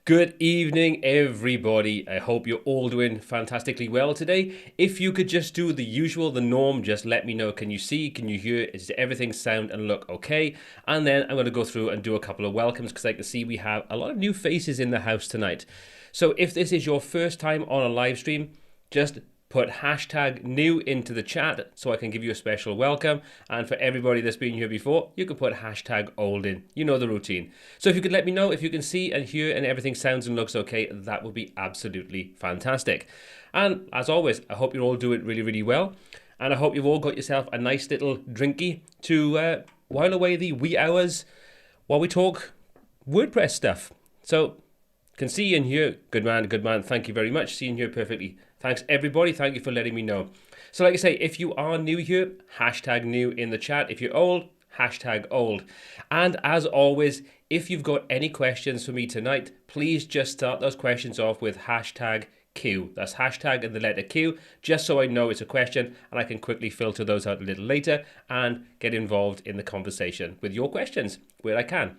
Good evening, everybody. I hope you're all doing fantastically well today. If you could just do the usual, the norm, just let me know. Can you see? Can you hear? Is everything sound and look okay? And then I'm going to go through and do a couple of welcomes because I can see we have a lot of new faces in the house tonight. So if this is your first time on a live stream, just put hashtag new into the chat so I can give you a special welcome. And for everybody that's been here before, you can put hashtag old in. You know the routine. So if you could let me know if you can see and hear and everything sounds and looks okay, that would be absolutely fantastic. And as always, I hope you're all doing really, really well. And I hope you've all got yourself a nice little drinky to while away the wee hours while we talk WordPress stuff. So can see and hear. Good man, good man. Thank you very much. See and hear perfectly. Thanks everybody. Thank you for letting me know. So like I say, if you are new here, hashtag new in the chat. If you're old, hashtag old. And as always, if you've got any questions for me tonight, please just start those questions off with hashtag Q. That's hashtag and the letter Q, just so I know it's a question and I can quickly filter those out a little later and get involved in the conversation with your questions where I can.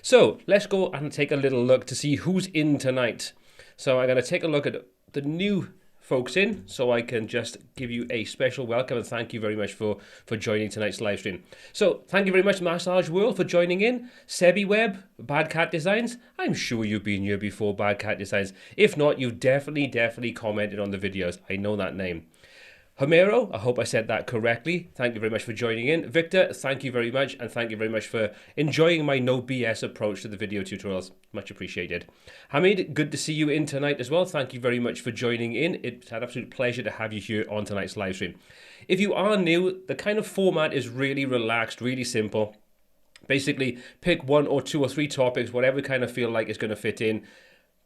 So let's go and take a little look to see who's in tonight. So I'm going to take a look at the new folks in so I can just give you a special welcome and thank you very much for joining tonight's live stream. So thank you very much Massage World for joining in. Sebi Web, Bad Cat Designs. I'm sure you've been here before, Bad Cat Designs. If not, you've definitely commented on the videos. I know that name. Homero, I hope I said that correctly. Thank you very much for joining in. Victor, thank you very much, and thank you very much for enjoying my no BS approach to the video tutorials. Much appreciated. Hamid, good to see you in tonight as well. Thank you very much for joining in. It's an absolute pleasure to have you here on tonight's live stream. If you are new, the kind of format is really relaxed, really simple. Basically, pick one or two or three topics, whatever you kind of feel like is going to fit in.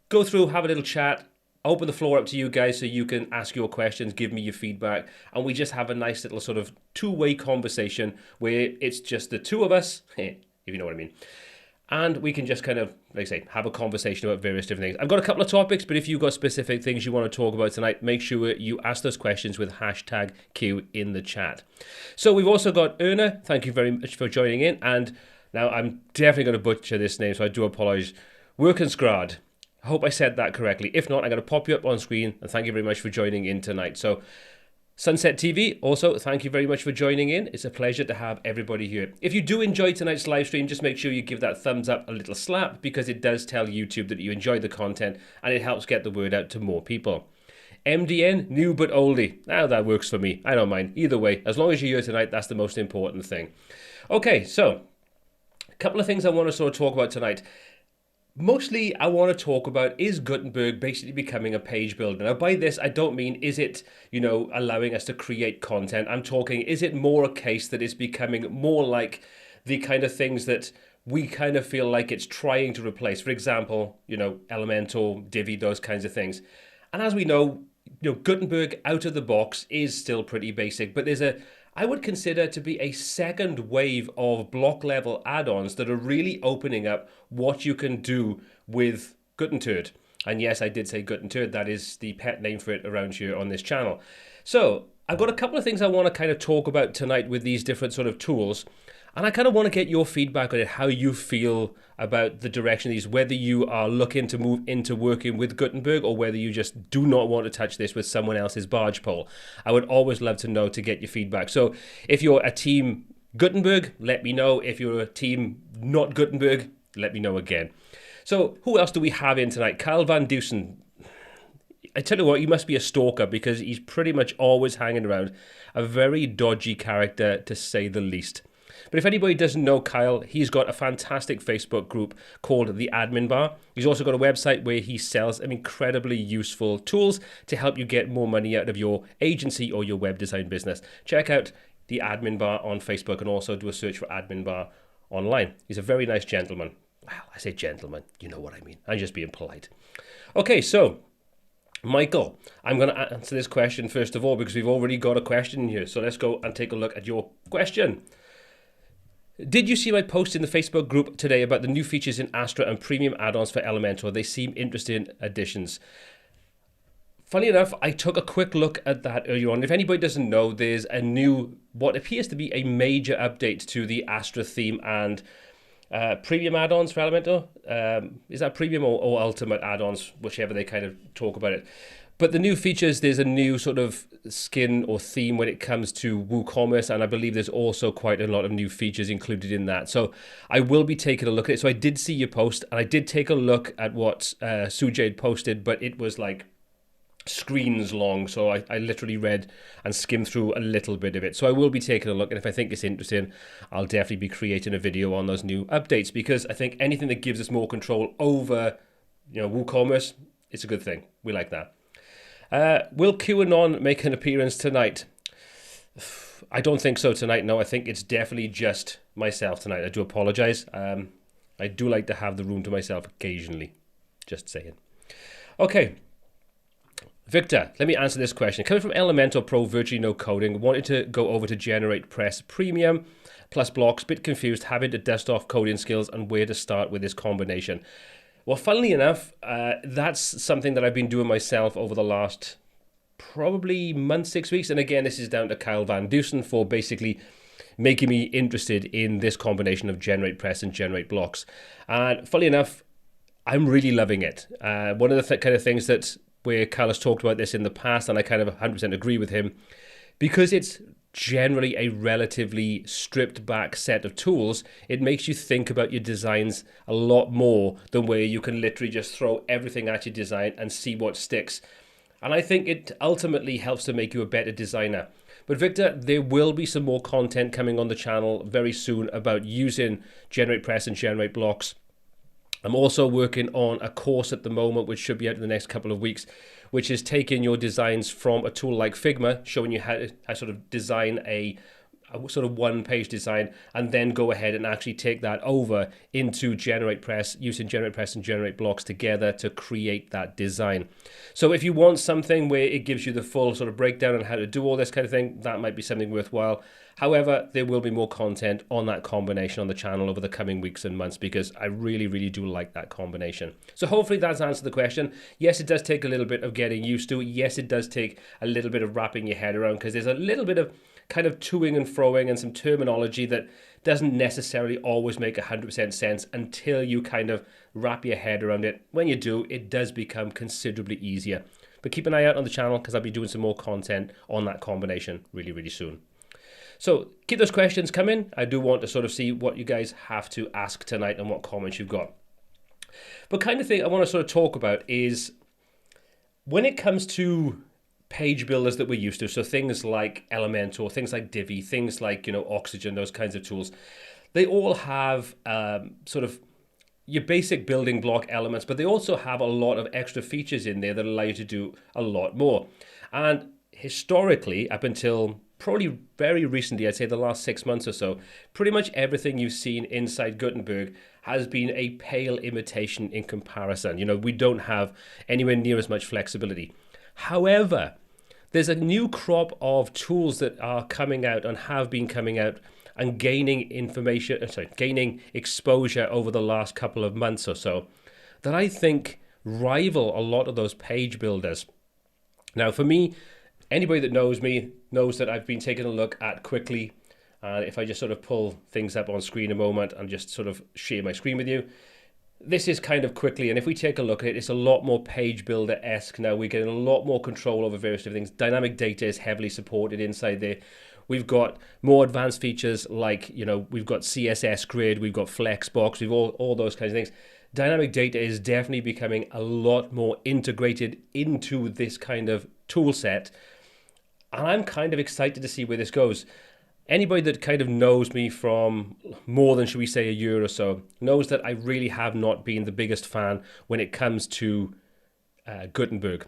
Go through, have a little chat. Open the floor up to you guys so you can ask your questions, give me your feedback, and we just have a nice little sort of two-way conversation where it's just the two of us, if you know what I mean. And we can just kind of, like I say, have a conversation about various different things. I've got a couple of topics, but if you've got specific things you want to talk about tonight, make sure you ask those questions with hashtag Q in the chat. So we've also got Erna. Thank you very much for joining in. And now I'm definitely going to butcher this name, so I do apologize. Workensgrad. I hope I said that correctly. If not, I'm going to pop you up on screen, and thank you very much for joining in tonight. So, Sunset TV, also, thank you very much for joining in. It's a pleasure to have everybody here. If you do enjoy tonight's live stream, just make sure you give that thumbs up a little slap, because it does tell YouTube that you enjoy the content, and it helps get the word out to more people. MDN, new but oldie. Now that works for me. I don't mind. Either way, as long as you're here tonight, that's the most important thing. Okay, so, a couple of things I want to sort of talk about tonight. Mostly, I want to talk about, is Gutenberg basically becoming a page builder? Now, by this, I don't mean, is it, allowing us to create content? I'm talking, is it more a case that it's becoming more like the kind of things that we kind of feel like it's trying to replace? For example, Elementor, Divi, those kinds of things. And as we know, Gutenberg out of the box is still pretty basic, but there's I would consider to be a second wave of block level add-ons that are really opening up what you can do with Gutenberg. And yes, I did say Gutenberg. That is the pet name for it around here on this channel. So I've got a couple of things I want to kind of talk about tonight with these different sort of tools. And I kind of want to get your feedback on it, how you feel about the direction of these, whether you are looking to move into working with Gutenberg or whether you just do not want to touch this with someone else's barge pole. I would always love to know, to get your feedback. So if you're a team Gutenberg, let me know. If you're a team not Gutenberg, let me know again. So who else do we have in tonight? Kyle Van Dusen. I tell you what, he must be a stalker because he's pretty much always hanging around. A very dodgy character, to say the least. But if anybody doesn't know Kyle, he's got a fantastic Facebook group called The Admin Bar. He's also got a website where he sells some incredibly useful tools to help you get more money out of your agency or your web design business. Check out The Admin Bar on Facebook and also do a search for Admin Bar online. He's a very nice gentleman. Well, I say gentleman, you know what I mean. I'm just being polite. Okay, so Michael, I'm going to answer this question first of all because we've already got a question in here. So let's go and take a look at your question. Did you see my post in the Facebook group today about the new features in Astra and premium add-ons for Elementor? They seem interesting additions. Funny enough, I took a quick look at that earlier on. If anybody doesn't know, there's a new, what appears to be a major update to the Astra theme and premium add-ons for Elementor. Is that premium or ultimate add-ons, whichever they kind of talk about it. But the new features, there's a new sort of skin or theme when it comes to WooCommerce, and I believe there's also quite a lot of new features included in that. So I will be taking a look at it. So I did see your post, and I did take a look at what Sujay posted, but it was like screens long, so I literally read and skimmed through a little bit of it. So I will be taking a look, and if I think it's interesting, I'll definitely be creating a video on those new updates, because I think anything that gives us more control over, WooCommerce, it's a good thing. We like that. Will QAnon make an appearance tonight? I don't think so tonight. No, I think it's definitely just myself tonight. I do apologize. I do like to have the room to myself occasionally. Just saying. Okay. Victor, let me answer this question. Coming from Elementor Pro, virtually no coding, wanted to go over to GeneratePress Premium plus blocks, bit confused, having to dust off coding skills and where to start with this combination. Well, funnily enough, that's something that I've been doing myself over the last probably month, 6 weeks. And again, this is down to Kyle Van Dusen for basically making me interested in this combination of GeneratePress and GenerateBlocks. And funnily enough, I'm really loving it. One of the kind of things that where Kyle has talked about this in the past, and I kind of 100% agree with him, because it's generally a relatively stripped back set of tools, it makes you think about your designs a lot more than where you can literally just throw everything at your design and see what sticks. And I think it ultimately helps to make you a better designer. But Victor, there will be some more content coming on the channel very soon about using GeneratePress and GenerateBlocks. I'm also working on a course at the moment, which should be out in the next couple of weeks, which is taking your designs from a tool like Figma, showing you how to sort of design a sort of one-page design, and then go ahead and actually take that over into GeneratePress, using GeneratePress and GenerateBlocks together to create that design. So if you want something where it gives you the full sort of breakdown on how to do all this kind of thing, that might be something worthwhile. However, there will be more content on that combination on the channel over the coming weeks and months, because I really, really do like that combination. So hopefully that's answered the question. Yes, it does take a little bit of getting used to. Yes, it does take a little bit of wrapping your head around, because there's a little bit of kind of toing and froing and some terminology that doesn't necessarily always make 100% sense until you kind of wrap your head around it. When you do, it does become considerably easier. But keep an eye out on the channel, because I'll be doing some more content on that combination really, really soon. So keep those questions coming. I do want to sort of see what you guys have to ask tonight and what comments you've got. But kind of thing I want to sort of talk about is when it comes to page builders that we're used to, so things like Elementor, things like Divi, things like, Oxygen, those kinds of tools, they all have sort of your basic building block elements, but they also have a lot of extra features in there that allow you to do a lot more. And historically, up until probably very recently, I'd say the last 6 months or so, pretty much everything you've seen inside Gutenberg has been a pale imitation in comparison. We don't have anywhere near as much flexibility. However, there's a new crop of tools that are coming out and have been coming out and gaining exposure over the last couple of months or so that I think rival a lot of those page builders. Now, for me, anybody that knows me knows that I've been taking a look at Cwicly. If I just sort of pull things up on screen a moment and just sort of share my screen with you, this is kind of Cwicly, and if we take a look at it, it's a lot more page builder-esque now. We're getting a lot more control over various different things. Dynamic data is heavily supported inside there. We've got more advanced features like, we've got CSS Grid, we've got flexbox, we've all those kinds of things. Dynamic data is definitely becoming a lot more integrated into this kind of tool set, and I'm kind of excited to see where this goes. Anybody that kind of knows me from more than, should we say, a year or so, knows that I really have not been the biggest fan when it comes to Gutenberg.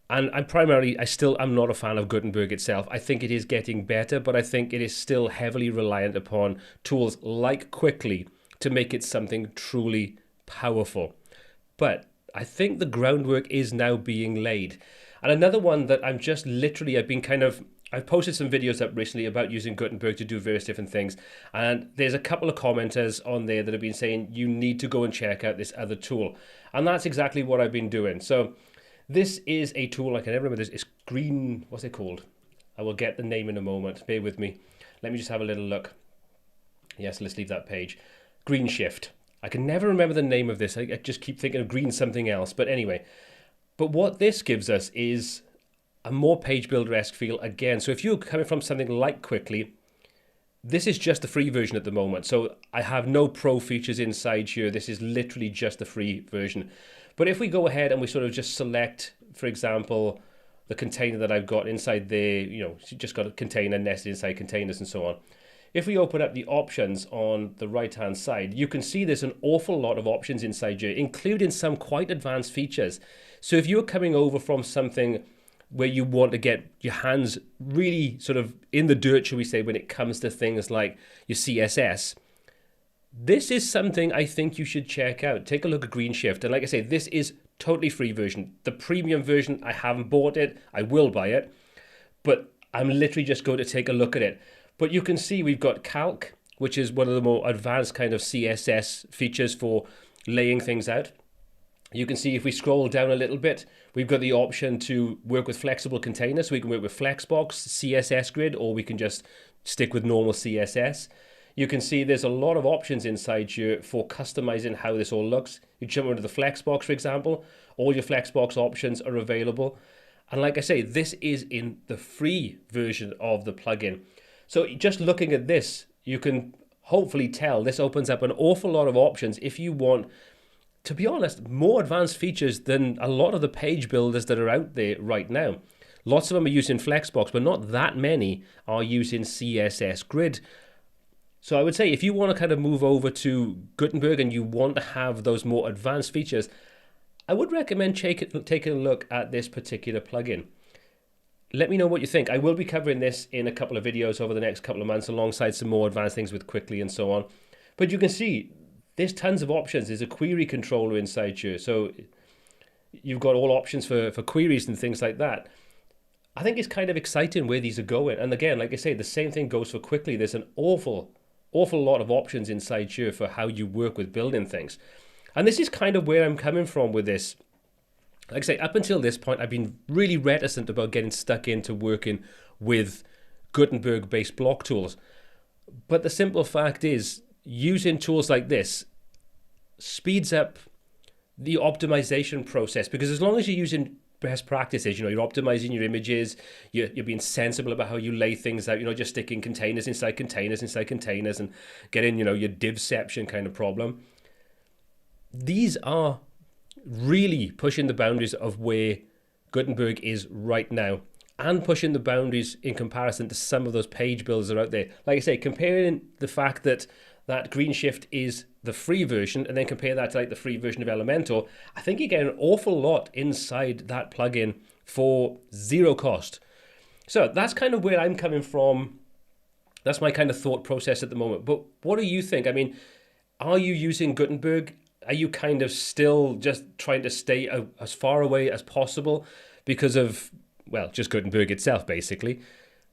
And I still am not a fan of Gutenberg itself. I think it is getting better, but I think it is still heavily reliant upon tools like Cwicly to make it something truly powerful. But I think the groundwork is now being laid. And another one that I've posted some videos up recently about using Gutenberg to do various different things, and there's a couple of commenters on there that have been saying you need to go and check out this other tool, and that's exactly what I've been doing. So this is a tool, I can never remember this, it's what's it called? I will get the name in a moment, bear with me. Let me just have a little look. Yes, let's leave that page. Greenshift. I can never remember the name of this. I just keep thinking of green something else. But anyway, but what this gives us is a more page builder-esque feel again. So if you're coming from something like Cwicly, this is just the free version at the moment. So I have no pro features inside here. This is literally just the free version. But if we go ahead and we sort of just select, for example, the container that I've got inside there, you know, just got a container nested inside containers and so on. If we open up the options on the right-hand side, you can see there's an awful lot of options inside here, including some quite advanced features. So if you're coming over from something where you want to get your hands really sort of in the dirt, shall we say, when it comes to things like your CSS, this is something I think you should check out. Take a look at Greenshift. And like I say, this is totally free version. The premium version, I haven't bought it. I will buy it. But I'm literally just going to take a look at it. But you can see we've got Calc, which is one of the more advanced kind of CSS features for laying things out. You can see if we scroll down a little bit, we've got the option to work with flexible containers. So we can work with flexbox, CSS Grid, or we can just stick with normal CSS. You can see there's a lot of options inside here for customizing how this all looks. You jump into the flexbox, for example, all your flexbox options are available. And like I say, this is in the free version of the plugin. So just looking at this, you can hopefully tell this opens up an awful lot of options if you want, to be honest, more advanced features than a lot of the page builders that are out there right now. Lots of them are using Flexbox, but not that many are using CSS Grid. So I would say if you want to kind of move over to Gutenberg and you want to have those more advanced features, I would recommend taking a look at this particular plugin. Let me know what you think. I will be covering this in a couple of videos over the next couple of months alongside some more advanced things with Cwicly and so on. But you can see there's tons of options. There's a query controller inside here. So you've got all options for queries and things like that. I think it's kind of exciting where these are going. And again, like I say, the same thing goes for Cwicly. There's an awful lot of options inside here for how you work with building things. And this is kind of where I'm coming from with this. Like I say, up until this point, I've been really reticent about getting stuck into working with Gutenberg-based block tools. But the simple fact is, using tools like this speeds up the optimization process, because as long as you're using best practices, you know, you're optimizing your images, you're being sensible about how you lay things out, you know, just sticking containers inside containers and getting, you know, your divception kind of problem. These are really pushing the boundaries of where Gutenberg is right now, and pushing the boundaries in comparison to some of those page builders that are out there. Like I say, comparing the fact that Greenshift is the free version and then compare that to like the free version of Elementor, I think you get an awful lot inside that plugin for zero cost. So that's kind of where I'm coming from. That's my kind of thought process at the moment. But what do you think? I mean, are you using Gutenberg? Are you kind of still just trying to stay as far away as possible because of, well, just Gutenberg itself, basically?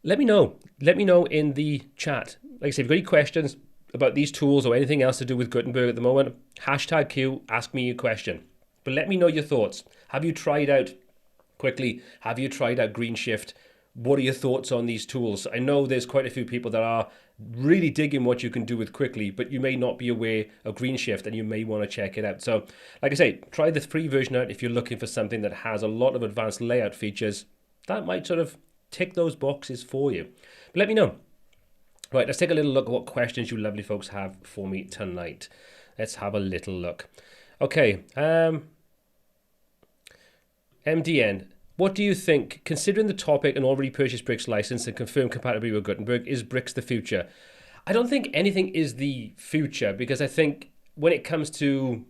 Let me know. Let me know in the chat. Like I said, if you've got any questions about these tools or anything else to do with Gutenberg at the moment, #Q, ask me a question. But let me know your thoughts. Have you tried out Cwicly? Have you tried out Greenshift? What are your thoughts on these tools? I know there's quite a few people that are really digging what you can do with Cwicly, but you may not be aware of Greenshift and you may want to check it out. So, like I say, try the free version out if you're looking for something that has a lot of advanced layout features. That might sort of tick those boxes for you. But let me know. Right, let's take a little look at what questions you lovely folks have for me tonight. Let's have a little look. Okay, MDN. What do you think, considering the topic and already purchased Bricks license and confirmed compatibility with Gutenberg, is Bricks the future? I don't think anything is the future, because I think when it comes to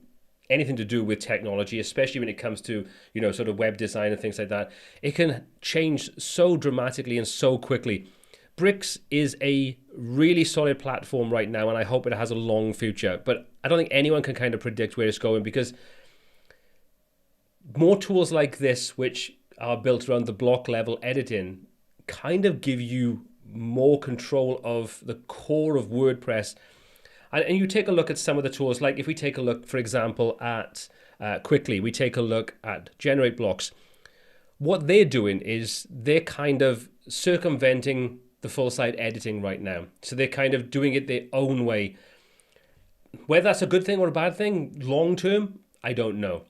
anything to do with technology, especially when it comes to, you know, sort of web design and things like that, it can change so dramatically and so quickly. Bricks is a really solid platform right now, and I hope it has a long future, but I don't think anyone can kind of predict where it's going, because more tools like this, which are built around the block level editing, kind of give you more control of the core of WordPress. And you take a look at some of the tools, like if we take a look, for example, at Cwicly, we take a look at GenerateBlocks. What they're doing is they're kind of circumventing the full site editing right now. So they're kind of doing it their own way. Whether that's a good thing or a bad thing, long term, I don't know.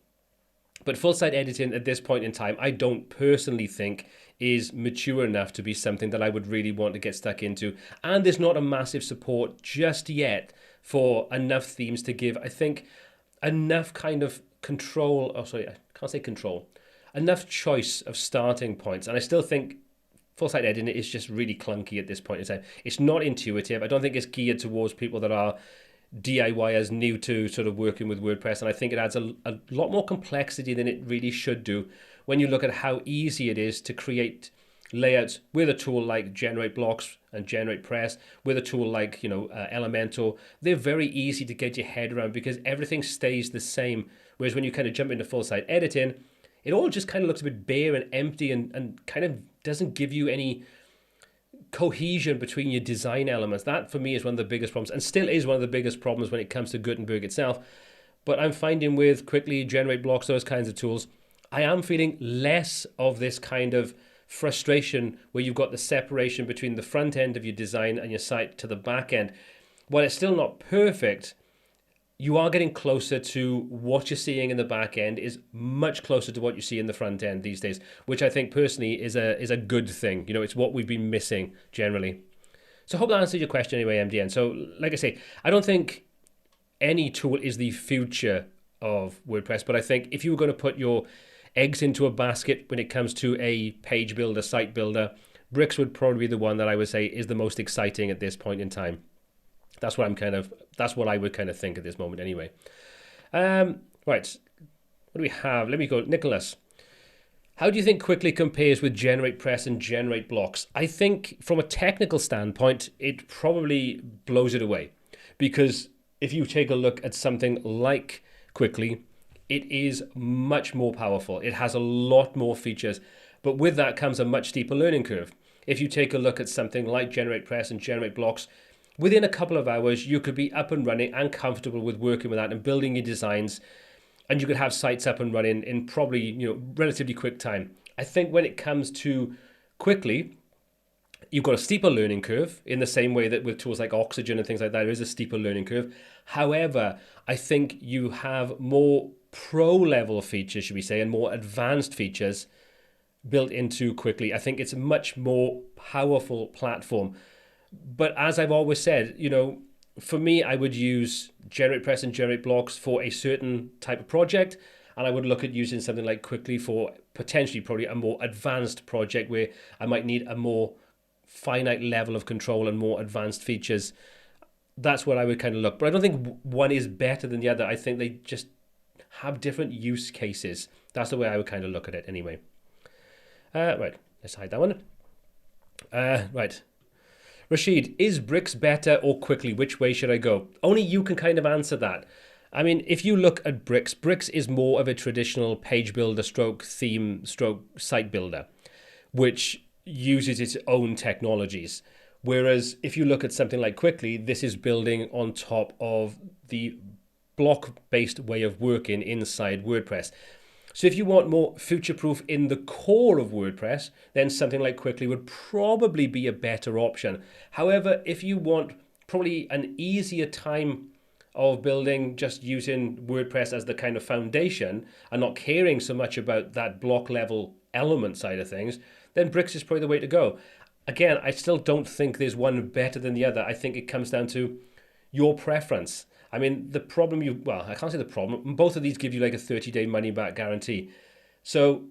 But full-site editing at this point in time, I don't personally think is mature enough to be something that I would really want to get stuck into. And there's not a massive support just yet for enough themes to give, I think, enough kind of control. Oh, sorry, I can't say control. Enough choice of starting points. And I still think full-site editing is just really clunky at this point in time. It's not intuitive. I don't think it's geared towards people that are DIYers new to sort of working with WordPress, and I think it adds a lot more complexity than it really should do when you look at how easy it is to create layouts with a tool like GenerateBlocks and GeneratePress, with a tool like Elementor. They're very easy to get your head around because everything stays the same, whereas when you kind of jump into full-site editing, it all just kind of looks a bit bare and empty and kind of doesn't give you any cohesion between your design elements. That for me is one of the biggest problems, and still is one of the biggest problems when it comes to Gutenberg itself. But I'm finding with Cwicly, GenerateBlocks, those kinds of tools, I am feeling less of this kind of frustration where you've got the separation between the front end of your design and your site to the back end. While it's still not perfect, you are getting closer to what you're seeing in the back end is much closer to what you see in the front end these days, which I think personally is a good thing. It's what we've been missing generally. So I hope that answered your question anyway, MDN. So like I say, I don't think any tool is the future of WordPress, but I think if you were going to put your eggs into a basket when it comes to a page builder, site builder, Bricks would probably be the one that I would say is the most exciting at this point in time. That's what I would kind of think at this moment anyway. Right, what do we have? Let me go. Nicholas, how do you think Cwicly compares with GeneratePress and GenerateBlocks? I think from a technical standpoint, it probably blows it away, because if you take a look at something like Cwicly, it is much more powerful. It has a lot more features, but with that comes a much steeper learning curve. If you take a look at something like GeneratePress and GenerateBlocks, within a couple of hours, you could be up and running and comfortable with working with that and building your designs, and you could have sites up and running in probably relatively quick time. I think when it comes to Cwicly, you've got a steeper learning curve in the same way that with tools like Oxygen and things like that, there is a steeper learning curve. However, I think you have more pro-level features, should we say, and more advanced features built into Cwicly. I think it's a much more powerful platform. But as I've always said, for me, I would use GeneratePress and GenerateBlocks for a certain type of project, and I would look at using something like Cwicly for potentially probably a more advanced project where I might need a more finite level of control and more advanced features. That's where I would kind of look. But I don't think one is better than the other. I think they just have different use cases. That's the way I would kind of look at it anyway. Right, let's hide that one. Right. Rashid, is Bricks better or Cwicly? Which way should I go? Only you can kind of answer that. I mean, if you look at Bricks is more of a traditional page builder stroke theme stroke site builder, which uses its own technologies. Whereas if you look at something like Cwicly, this is building on top of the block-based way of working inside WordPress. So if you want more future-proof in the core of WordPress, then something like Cwicly would probably be a better option. However, if you want probably an easier time of building just using WordPress as the kind of foundation and not caring so much about that block level element side of things, then Bricks is probably the way to go. Again, I still don't think there's one better than the other. I think it comes down to your preference. I mean, the problem I can't say the problem. Both of these give you like a 30-day money-back guarantee. So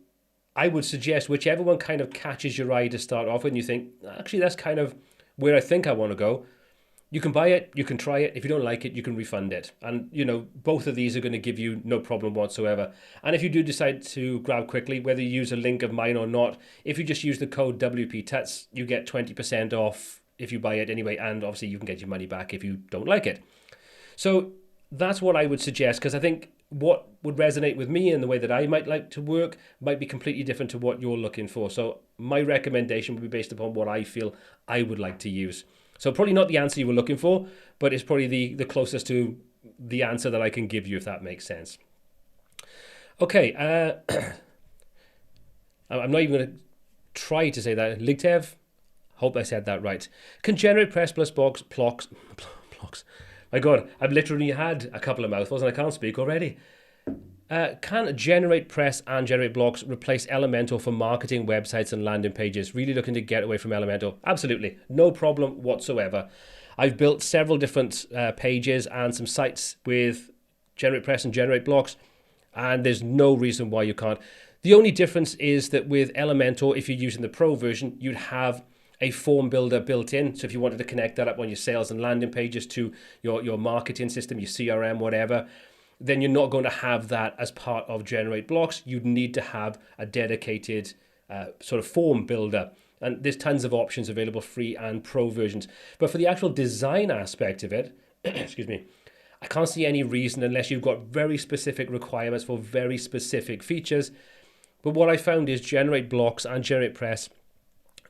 I would suggest whichever one kind of catches your eye to start off with, and you think, actually, that's kind of where I think I want to go. You can buy it, you can try it. If you don't like it, you can refund it. And, both of these are going to give you no problem whatsoever. And if you do decide to grab Cwicly, whether you use a link of mine or not, if you just use the code WPTuts, you get 20% off if you buy it anyway. And obviously, you can get your money back if you don't like it. So that's what I would suggest, because I think what would resonate with me and the way that I might like to work might be completely different to what you're looking for. So my recommendation would be based upon what I feel I would like to use. So probably not the answer you were looking for, but it's probably the closest to the answer that I can give you, if that makes sense. Okay, I'm not even going to try to say that. Ligtev, hope I said that right. Can GeneratePress plus blocks My God, I've literally had a couple of mouthfuls and I can't speak already. Can GeneratePress and GenerateBlocks replace Elementor for marketing websites and landing pages? Really looking to get away from Elementor? Absolutely, no problem whatsoever. I've built several different pages and some sites with GeneratePress and GenerateBlocks, and there's no reason why you can't. The only difference is that with Elementor, if you're using the Pro version, you'd have a form builder built in. So if you wanted to connect that up on your sales and landing pages to your marketing system, your CRM, whatever, then you're not going to have that as part of GenerateBlocks. You'd need to have a dedicated sort of form builder. And there's tons of options available, free and pro versions. But for the actual design aspect of it, excuse me, I can't see any reason unless you've got very specific requirements for very specific features. But what I found is GenerateBlocks and GeneratePress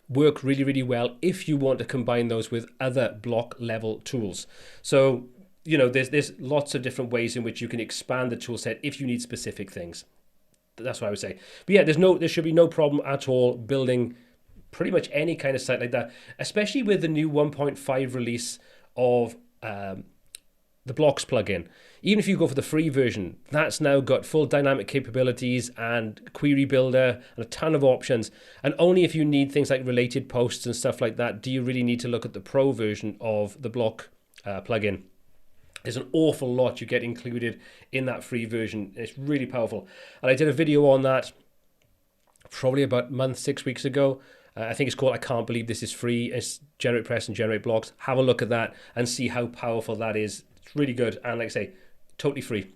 work really, really well if you want to combine those with other block level tools. So there's lots of different ways in which you can expand the tool set if you need specific things. That's what I would say. But yeah, there should be no problem at all building pretty much any kind of site like that, especially with the new 1.5 release of the Blocks plugin. Even if you go for the free version, that's now got full dynamic capabilities and query builder and a ton of options. And only if you need things like related posts and stuff like that do you really need to look at the pro version of the Block plugin. There's an awful lot you get included in that free version. It's really powerful. And I did a video on that probably about a month, 6 weeks ago. I think it's called I Can't Believe This Is Free. It's GeneratePress and GenerateBlocks. Have a look at that and see how powerful that is. It's really good. And like I say, totally free.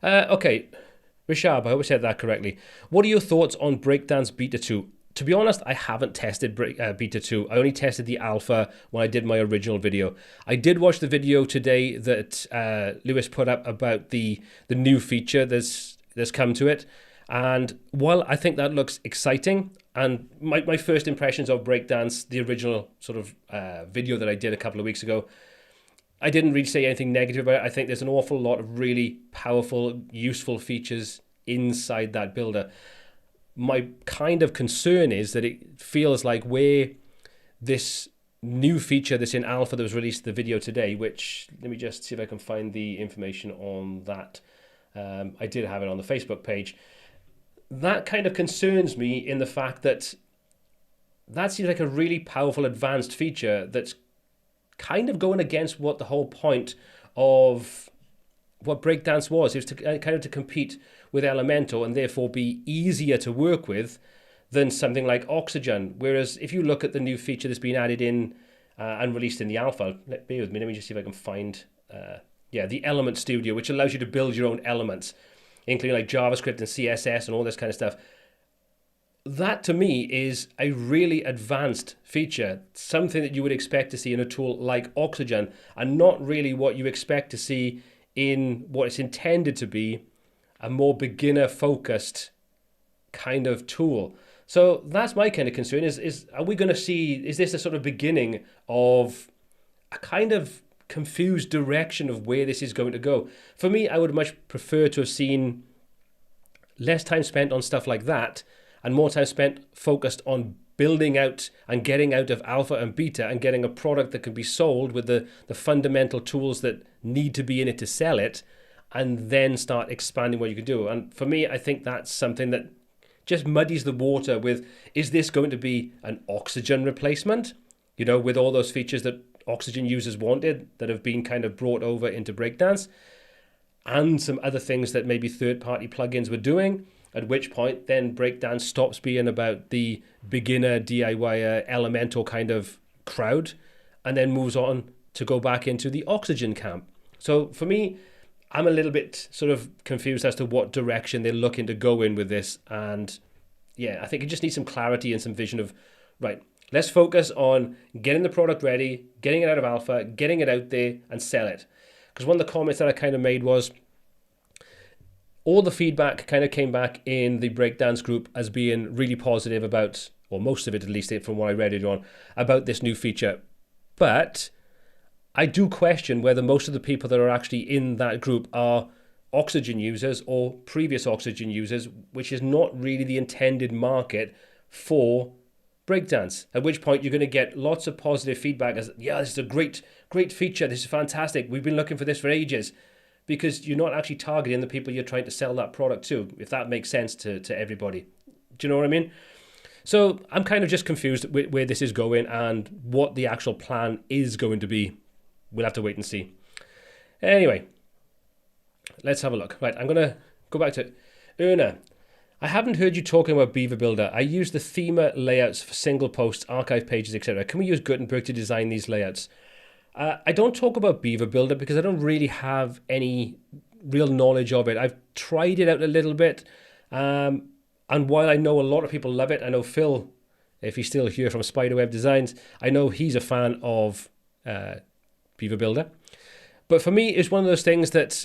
Okay, Rishab, I hope I said that correctly. What are your thoughts on Breakdance Beta 2? To be honest, I haven't tested Beta 2. I only tested the alpha when I did my original video. I did watch the video today that Lewis put up about the new feature that's come to it. And while I think that looks exciting, and my first impressions of Breakdance, the original sort of video that I did a couple of weeks ago, I didn't really say anything negative about it. I think there's an awful lot of really powerful, useful features inside that builder. My kind of concern is that it feels like where this new feature that's in alpha that was released the video today, which let me just see if I can find the information on that. I did have it on the Facebook page. That kind of concerns me in the fact that seems like a really powerful advanced feature that's kind of going against what the whole point of what Breakdance was. It was to kind of to compete with Elementor and therefore be easier to work with than something like Oxygen. Whereas if you look at the new feature that's been added in and released in the alpha, bear with me, let me just see if I can find, the Element Studio, which allows you to build your own elements, including like JavaScript and CSS and all this kind of stuff. That to me is a really advanced feature, something that you would expect to see in a tool like Oxygen, and not really what you expect to see in what it's intended to be, a more beginner-focused kind of tool. So that's my kind of concern, is are we going to see, is this a sort of beginning of a kind of confused direction of where this is going to go? For me, I would much prefer to have seen less time spent on stuff like that and more time spent focused on building out and getting out of alpha and beta and getting a product that can be sold with the fundamental tools that need to be in it to sell it, and then start expanding what you can do. And for me, I think that's something that just muddies the water with, is this going to be an Oxygen replacement? With all those features that Oxygen users wanted that have been kind of brought over into Breakdance, and some other things that maybe third-party plugins were doing, at which point then Breakdance stops being about the beginner DIYer Elementor kind of crowd and then moves on to go back into the Oxygen camp. So for me, I'm a little bit sort of confused as to what direction they're looking to go in with this. And yeah, I think it just needs some clarity and some vision of, right, let's focus on getting the product ready, getting it out of alpha, getting it out there and sell it. Because one of the comments that I kind of made was, all the feedback kind of came back in the Breakdance group as being really positive about, or most of it at least from what I read it on, about this new feature. But I do question whether most of the people that are actually in that group are Oxygen users or previous Oxygen users, which is not really the intended market for Breakdance, at which point you're going to get lots of positive feedback as, yeah, this is a great feature, this is fantastic, we've been looking for this for ages, because you're not actually targeting the people you're trying to sell that product to, if that makes sense to everybody. Do you know what I mean? So I'm kind of just confused with where this is going and what the actual plan is going to be. We'll have to wait and see. Anyway, let's have a look. Right, I'm going to go back to Erna. I haven't heard you talking about Beaver Builder. I use the Figma layouts for single posts, archive pages, etc. Can we use Gutenberg to design these layouts? I don't talk about Beaver Builder because I don't really have any real knowledge of it. I've tried it out a little bit. And while I know a lot of people love it, I know Phil, if he's still here from Spiderweb Designs, I know he's a fan of Beaver Builder. But for me, it's one of those things that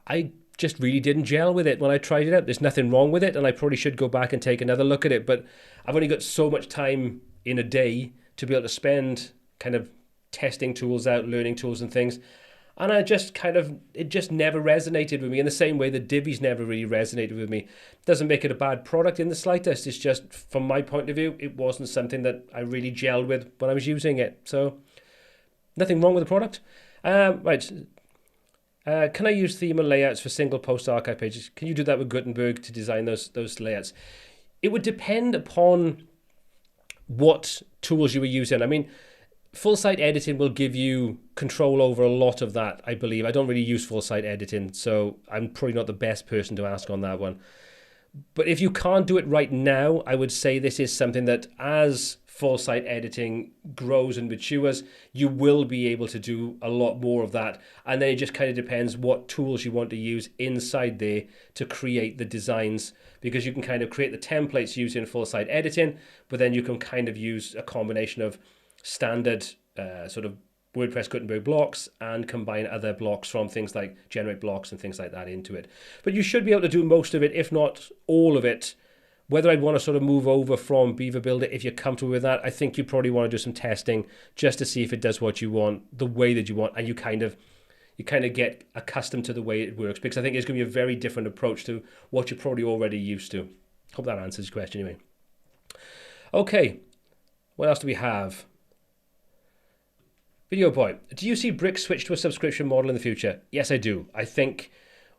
I just really didn't gel with it when I tried it out. There's nothing wrong with it, and I probably should go back and take another look at it. But I've only got so much time in a day to be able to spend kind of testing tools out, learning tools and things. And I just it just never resonated with me in the same way that Divi's never really resonated with me. Doesn't make it a bad product in the slightest. It's just, from my point of view, it wasn't something that I really gelled with when I was using it. So nothing wrong with the product. Right. Can I use theme and layouts for single post archive pages? Can you do that with Gutenberg to design those layouts? It would depend upon what tools you were using. I mean, full site editing will give you control over a lot of that, I believe. I don't really use full site editing, so I'm probably not the best person to ask on that one. But if you can't do it right now, I would say this is something that as full site editing grows and matures, you will be able to do a lot more of that. And then it just kind of depends what tools you want to use inside there to create the designs, because you can kind of create the templates using full site editing, but then you can kind of use a combination of standard sort of WordPress Gutenberg blocks and combine other blocks from things like GenerateBlocks and things like that into it. But you should be able to do most of it, if not all of it. Whether I'd want to sort of move over from Beaver Builder, if you're comfortable with that, I think you probably want to do some testing just to see if it does what you want, the way that you want, and you kind of get accustomed to the way it works, because I think it's going to be a very different approach to what you're probably already used to. Hope that answers your question anyway. Okay, what else do we have? Video Boy, do you see Brick switch to a subscription model in the future? Yes, I do. I think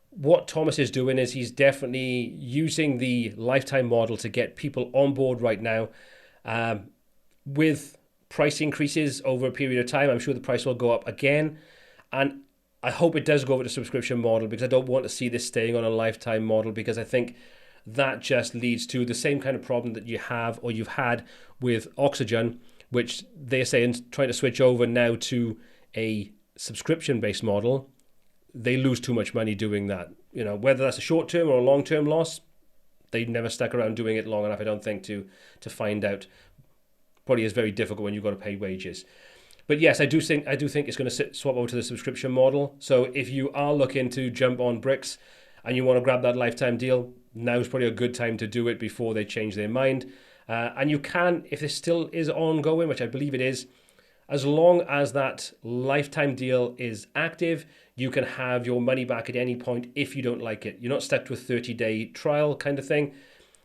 what Thomas is doing is he's definitely using the lifetime model to get people on board right now. With price increases over a period of time, I'm sure the price will go up again. And I hope it does go over to subscription model, because I don't want to see this staying on a lifetime model, because I think that just leads to the same kind of problem that you have or you've had with Oxygen, which they're saying trying to switch over now to a subscription-based model. They lose too much money doing that. You know, whether that's a short-term or a long-term loss, they never stuck around doing it long enough, I don't think, to find out. Probably is very difficult when you've got to pay wages. But yes, I do think it's going to swap over to the subscription model. So if you are looking to jump on Bricks and you want to grab that lifetime deal, now's probably a good time to do it before they change their mind. And you can, if this still is ongoing, which I believe it is, as long as that lifetime deal is active, you can have your money back at any point if you don't like it. You're not stuck to a 30-day trial kind of thing.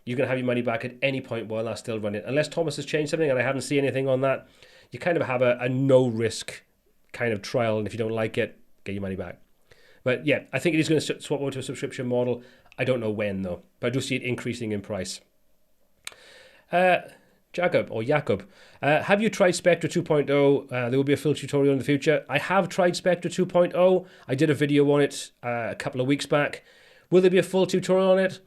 You can have your money back at any point while that's still running. Unless Thomas has changed something and I haven't seen anything on that, you kind of have a no-risk kind of trial, and if you don't like it, get your money back. But yeah, I think it is going to swap over to a subscription model. I don't know when, though, but I do see it increasing in price. Jacob, have you tried Spectra 2.0? There will be a full tutorial in the future. I have tried Spectra 2.0. I did a video on it a couple of weeks back. Will there be a full tutorial on it?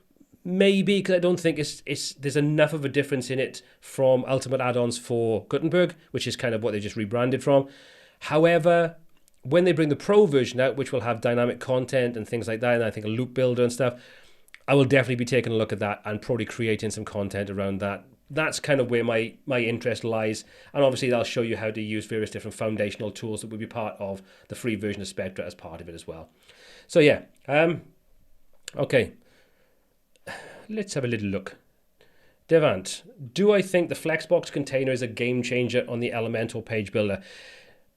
Maybe, because I don't think there's enough of a difference in it from Ultimate Add-ons for Gutenberg, which is kind of what they just rebranded from. However, when they bring the Pro version out, which will have dynamic content and things like that, and I think a loop builder and stuff, I will definitely be taking a look at that and probably creating some content around that. That's kind of where my interest lies. And obviously I'll show you how to use various different foundational tools that will be part of the free version of Spectra as part of it as well. So yeah, okay. Let's have a little look. Devant, do I think the flexbox container is a game changer on the Elementor page builder?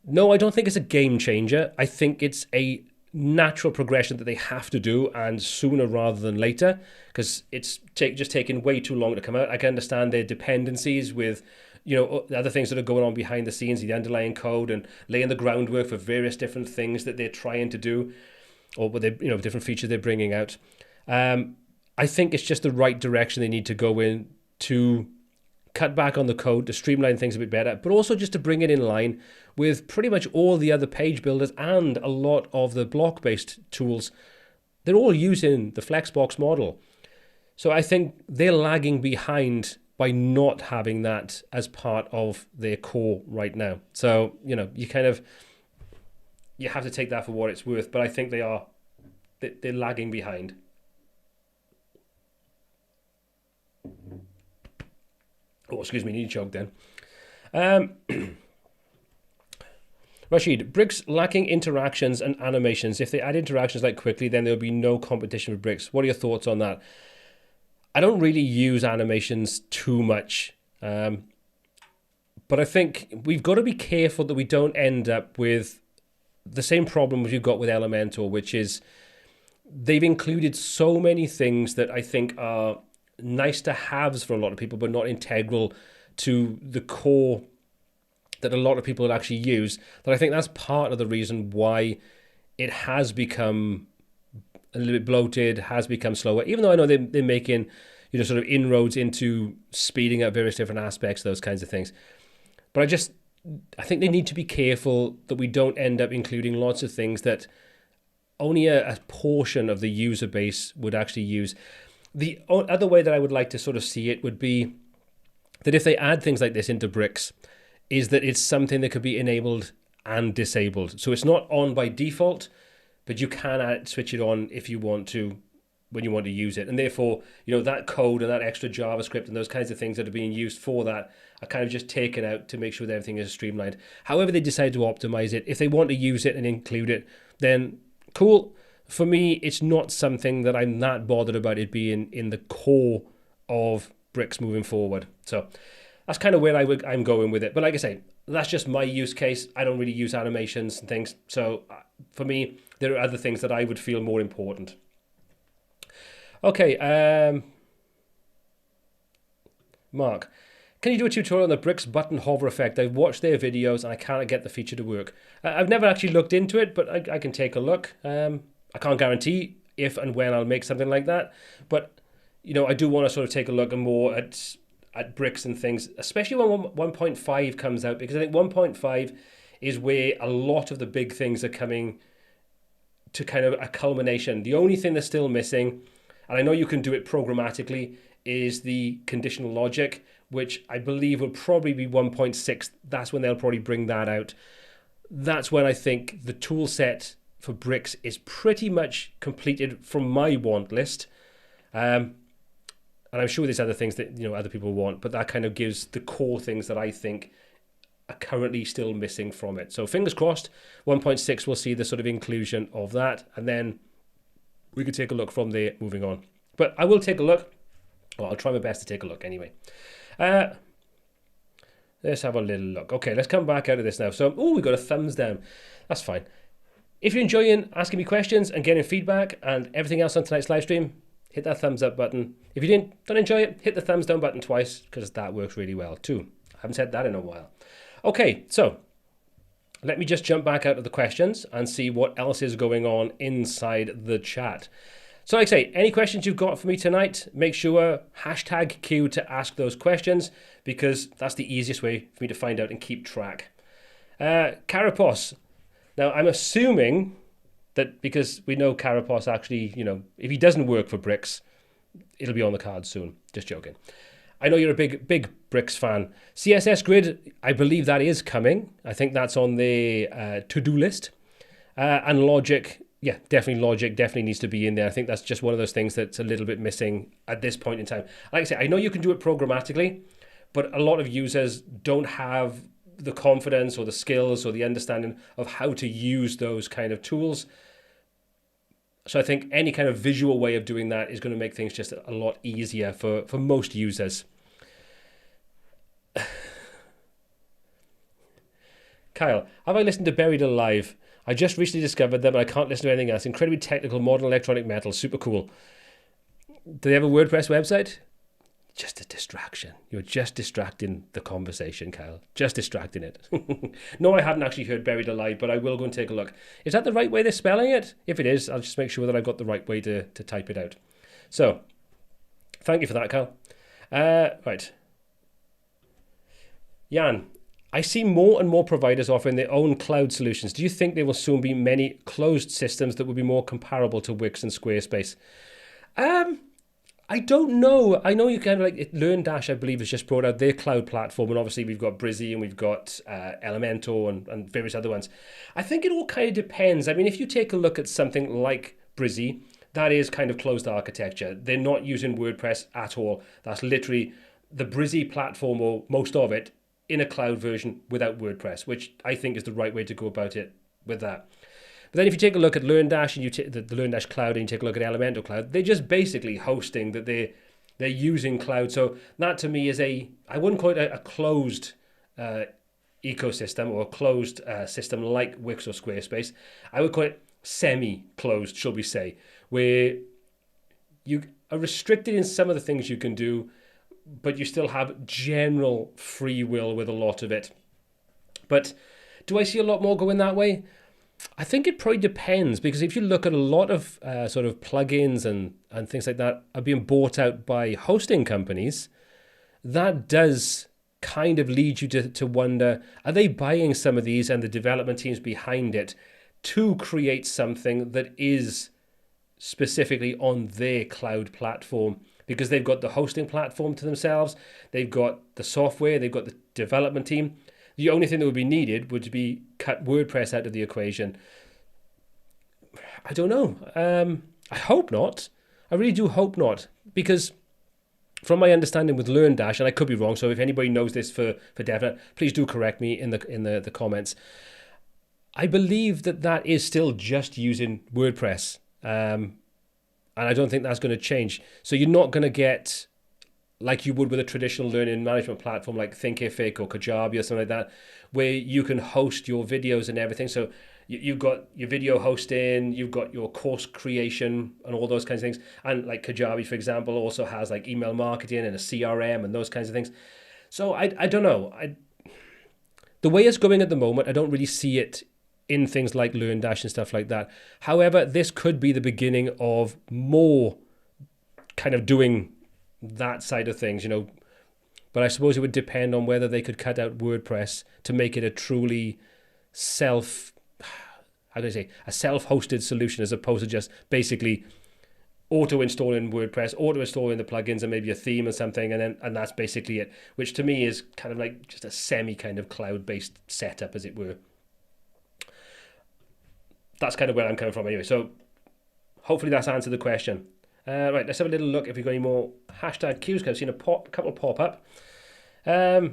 No, I don't think it's a game changer. I think it's a natural progression that they have to do, and sooner rather than later, because it's just taking way too long to come out. I can understand their dependencies with, you know, the other things that are going on behind the scenes, the underlying code, and laying the groundwork for various different things that they're trying to do, or with you know, different features they're bringing out. I think it's just the right direction they need to go in to cut back on the code, to streamline things a bit better, but also just to bring it in line with pretty much all the other page builders and a lot of the block-based tools. They're all using the flexbox model. So I think they're lagging behind by not having that as part of their core right now. So, you know, you have to take that for what it's worth, but I think they're lagging behind. Oh, excuse me, need to choke then. Rashid, bricks lacking interactions and animations. If they add interactions like Cwicly, then there'll be no competition with bricks. What are your thoughts on that? I don't really use animations too much, but I think we've got to be careful that we don't end up with the same problem as you've got with Elementor, which is they've included so many things that I think are nice to haves for a lot of people, but not integral to the core that a lot of people would actually use. That I think that's part of the reason why it has become a little bit bloated, has become slower, even though I know they're making, you know, sort of inroads into speeding up various different aspects, those kinds of things. But I think they need to be careful that we don't end up including lots of things that only a portion of the user base would actually use. The other way that I would like to sort of see it would be that if they add things like this into bricks, is that it's something that could be enabled and disabled. So it's not on by default, but you can switch it on if you want to, when you want to use it. And therefore, you know, that code and that extra JavaScript and those kinds of things that are being used for that are kind of just taken out to make sure that everything is streamlined. However they decide to optimize it, if they want to use it and include it, then cool. For me, it's not something that I'm that bothered about it being in the core of bricks moving forward. So that's kind of where I'm going with it. But like I say, that's just my use case. I don't really use animations and things. So for me, there are other things that I would feel more important. Okay, Mark, can you do a tutorial on the bricks button hover effect? I've watched their videos and I can't get the feature to work. I've never actually looked into it, but I can take a look. I can't guarantee if and when I'll make something like that, but you know, I do want to sort of take a look more at bricks and things, especially when 1.5 comes out, because I think 1.5 is where a lot of the big things are coming to kind of a culmination. The only thing that's still missing, and I know you can do it programmatically, is the conditional logic, which I believe will probably be 1.6. That's when they'll probably bring that out. That's when I think the tool set for bricks is pretty much completed from my want list. And I'm sure there's other things that, you know, other people want, but that kind of gives the core things that I think are currently still missing from it. So fingers crossed, 1.6 will see the sort of inclusion of that, and then we could take a look from there moving on. But I will take a look. Well, I'll try my best to take a look anyway. Let's have a little look. Okay, let's come back out of this now. So, we got a thumbs down. That's fine. If you're enjoying asking me questions and getting feedback and everything else on tonight's live stream, hit that thumbs up button. If you don't enjoy it, hit the thumbs down button twice, because that works really well too. I haven't said that in a while. Okay, so let me just jump back out of the questions and see what else is going on inside the chat. So like I say, any questions you've got for me tonight, make sure #Q to ask those questions, because that's the easiest way for me to find out and keep track. Carapos. Now, I'm assuming that because we know Carapos actually, you know, if he doesn't work for bricks, it'll be on the cards soon. Just joking. I know you're a big bricks fan. CSS Grid, I believe that is coming. I think that's on the to-do list. And Logic, yeah, definitely Logic definitely needs to be in there. I think that's just one of those things that's a little bit missing at this point in time. Like I say, I know you can do it programmatically, but a lot of users don't have the confidence or the skills or the understanding of how to use those kind of tools. So I think any kind of visual way of doing that is going to make things just a lot easier for most users. Kyle, have I listened to Buried Alive? I just recently discovered them and I can't listen to anything else. Incredibly technical, modern electronic metal, super cool. Do they have a WordPress website? Just a distraction. You're just distracting the conversation, Kyle. Just distracting it. No, I hadn't actually heard Buried Alive, but I will go and take a look. Is that the right way they're spelling it? If it is, I'll just make sure that I've got the right way to type it out. So, thank you for that, Kyle. Right. Jan, I see more and more providers offering their own cloud solutions. Do you think there will soon be many closed systems that will be more comparable to Wix and Squarespace? I don't know. I know you kind of like LearnDash, I believe, has just brought out their cloud platform, and obviously we've got Brizy and we've got Elementor and various other ones. I think it all kind of depends. I mean, if you take a look at something like Brizy, that is kind of closed architecture. They're not using WordPress at all. That's literally the Brizy platform, or most of it, in a cloud version without WordPress, which I think is the right way to go about it with that. But then if you take a look at LearnDash and you take the LearnDash Cloud and you take a look at Elementor Cloud, they're just basically hosting that they're using cloud. So that to me is I wouldn't call it a closed ecosystem or a closed system like Wix or Squarespace. I would call it semi-closed, shall we say, where you are restricted in some of the things you can do, but you still have general free will with a lot of it. But do I see a lot more going that way? I think it probably depends, because if you look at a lot of sort of plugins and things like that are being bought out by hosting companies, that does kind of lead you to wonder, are they buying some of these and the development teams behind it to create something that is specifically on their cloud platform? Because they've got the hosting platform to themselves, they've got the software, they've got the development team. The only thing that would be needed would be cut WordPress out of the equation. I don't know. I hope not. I really do hope not. Because from my understanding with LearnDash, and I could be wrong, so if anybody knows this for definite, please do correct me in the comments. I believe that is still just using WordPress. And I don't think that's going to change. So you're not going to get, like you would with a traditional learning management platform like Thinkific or Kajabi or something like that, where you can host your videos and everything. So you've got your video hosting, you've got your course creation and all those kinds of things. And like Kajabi, for example, also has like email marketing and a CRM and those kinds of things. So I don't know. The way it's going at the moment, I don't really see it in things like LearnDash and stuff like that. However, this could be the beginning of more kind of doing that side of things, you know. But I suppose it would depend on whether they could cut out WordPress to make it a truly a self-hosted solution, as opposed to just basically auto-installing WordPress, auto-installing the plugins and maybe a theme or something, and that's basically it, which to me is kind of like just a semi kind of cloud-based setup, as it were. That's kind of where I'm coming from anyway. So hopefully that's answered the question. Right, let's have a little look if we've got any more hashtag Qs, because I've seen a couple pop up. I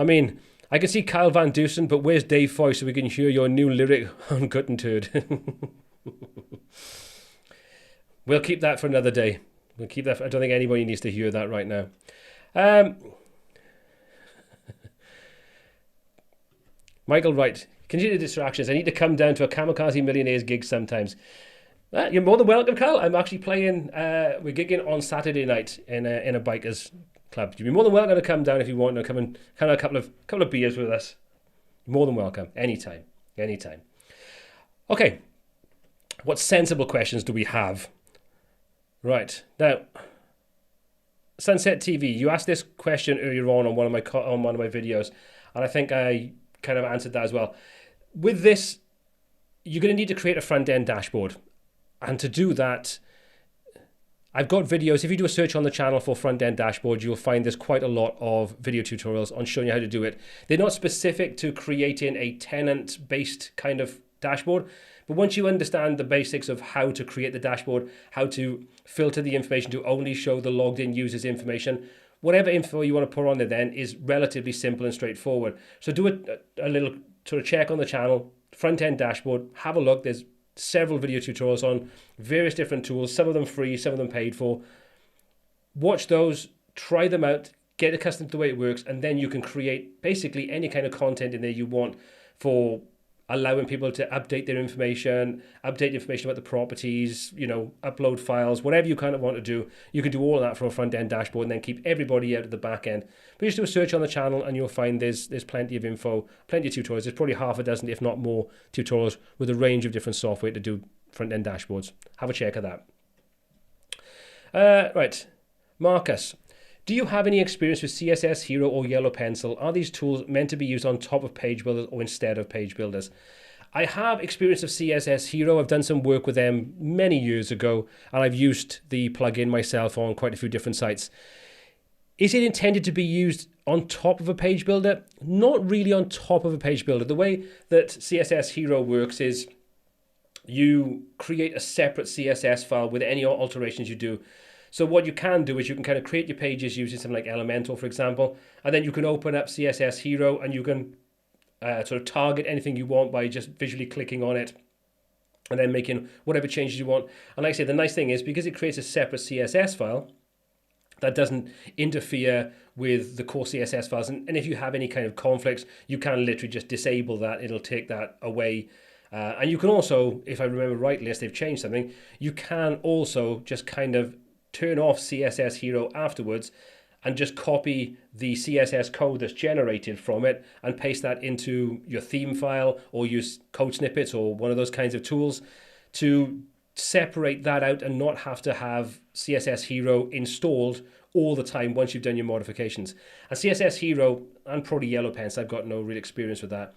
mean, I can see Kyle Van Dusen, but where's Dave Foy so we can hear your new lyric on Gutenberg? We'll keep that for another day. We'll keep that. I don't think anybody needs to hear that right now. Michael Wright, continue the distractions. I need to come down to a Kamikaze Millionaires gig sometimes. You're more than welcome, Carl. I'm actually playing, we're gigging on Saturday night in a bikers club. You'd be more than welcome to come down if you want to come and have a couple of beers with us. You're more than welcome. Anytime. Okay. What sensible questions do we have? Right. Now, Sunset TV, you asked this question earlier on one of my videos, and I think I kind of answered that as well. With this, you're going to need to create a front-end dashboard. And to do that, I've got videos. If you do a search on the channel for front-end dashboard, you'll find there's quite a lot of video tutorials on showing you how to do it. They're not specific to creating a tenant-based kind of dashboard, but once you understand the basics of how to create the dashboard, how to filter the information to only show the logged-in users' information, whatever info you want to put on there then is relatively simple and straightforward. So do a little sort of check on the channel, front-end dashboard, have a look. There's several video tutorials on various different tools, some of them free, some of them paid for. Watch those, try them out, get accustomed to the way it works, and then you can create basically any kind of content in there you want for allowing people to update their information, update information about the properties, upload files, whatever you kind of want to do. You can do all of that from a front-end dashboard and then keep everybody out of the back end. But just do a search on the channel and you'll find there's plenty of info, plenty of tutorials. There's probably half a dozen, if not more, tutorials with a range of different software to do front-end dashboards. Have a check of that. Right, Marcus. Do you have any experience with CSS Hero or YellowPencil? Are these tools meant to be used on top of page builders or instead of page builders? I have experience of CSS Hero. I've done some work with them many years ago, and I've used the plugin myself on quite a few different sites. Is it intended to be used on top of a page builder? Not really on top of a page builder. The way that CSS Hero works is you create a separate CSS file with any alterations you do. So what you can do is you can kind of create your pages using something like Elementor, for example, and then you can open up CSS Hero and you can sort of target anything you want by just visually clicking on it and then making whatever changes you want. And like I say, the nice thing is because it creates a separate CSS file, that doesn't interfere with the core CSS files. And if you have any kind of conflicts, you can literally just disable that. It'll take that away. And you can also, if I remember rightly, unless they've changed something, you can also just kind of turn off CSS Hero afterwards and just copy the CSS code that's generated from it and paste that into your theme file or use code snippets or one of those kinds of tools to separate that out and not have to have CSS Hero installed all the time once you've done your modifications. And CSS Hero and probably YellowPencil, I've got no real experience with that.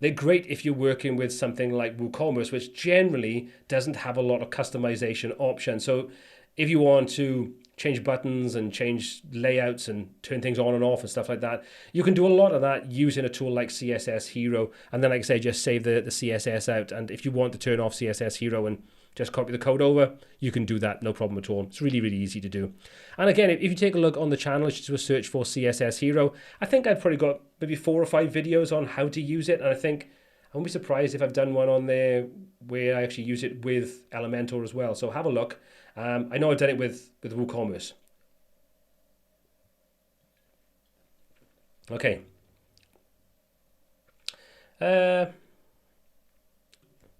They're great if you're working with something like WooCommerce, which generally doesn't have a lot of customization options. So if you want to change buttons and change layouts and turn things on and off and stuff like that, you can do a lot of that using a tool like CSS Hero. And then, like I say, just save the CSS out. And if you want to turn off CSS Hero and just copy the code over, you can do that, no problem at all. It's really, really easy to do. And again, if you take a look on the channel, just do a search for CSS Hero. I think I've probably got maybe 4 or 5 videos on how to use it. And I think I won't be surprised if I've done one on there where I actually use it with Elementor as well. So have a look. I know I've done it with WooCommerce. Okay.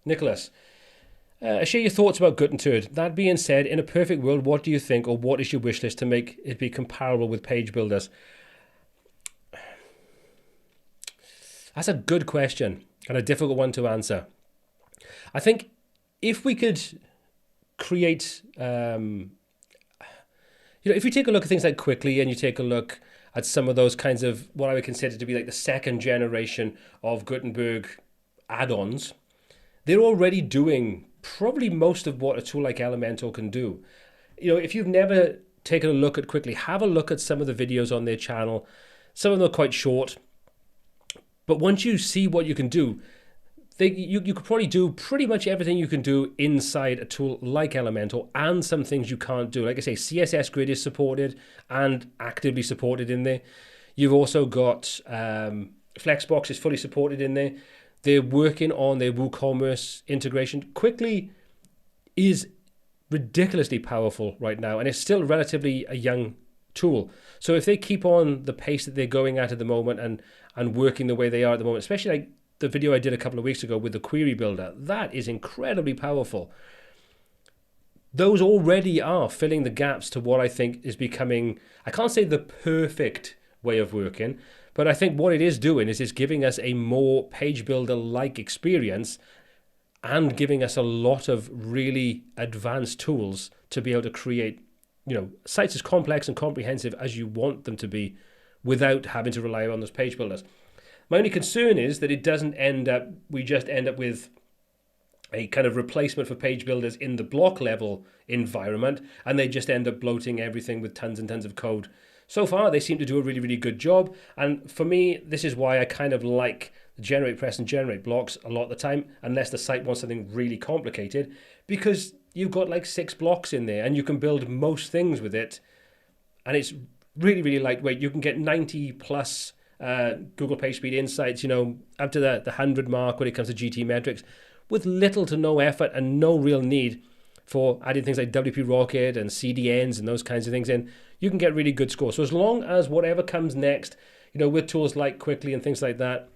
Nicholas, share your thoughts about Gutenberg. That being said, in a perfect world, what do you think, or what is your wish list to make it be comparable with page builders? That's a good question and a difficult one to answer. I think if we could create, if you take a look at things like Cwicly and you take a look at some of those kinds of what I would consider to be like the second generation of Gutenberg add-ons, they're already doing probably most of what a tool like Elementor can do. If you've never taken a look at Cwicly, have a look at some of the videos on their channel. Some of them are quite short, but once you see what you can do, you could probably do pretty much everything you can do inside a tool like Elementor, and some things you can't do. Like I say, CSS Grid is supported and actively supported in there. You've also got Flexbox is fully supported in there. They're working on their WooCommerce integration. Cwicly is ridiculously powerful right now, and it's still relatively a young tool. So if they keep on the pace that they're going at the moment and working the way they are at the moment, especially like the video I did a couple of weeks ago with the query builder, that is incredibly powerful. Those already are filling the gaps to what I think is becoming, I can't say the perfect way of working, but I think what it is doing is it's giving us a more page builder-like experience and giving us a lot of really advanced tools to be able to create, sites as complex and comprehensive as you want them to be without having to rely on those page builders. My only concern is that we just end up with a kind of replacement for page builders in the block level environment, and they just end up bloating everything with tons and tons of code. So far, they seem to do a really, really good job. And for me, this is why I kind of like GeneratePress and GenerateBlocks a lot of the time, unless the site wants something really complicated, because you've got like 6 blocks in there and you can build most things with it. And it's really, really lightweight. You can get 90 plus Google PageSpeed insights, up to the 100 mark when it comes to GT metrics, with little to no effort and no real need for adding things like WP Rocket and CDNs and those kinds of things in, you can get really good scores. So as long as whatever comes next, with tools like Cwicly and things like that,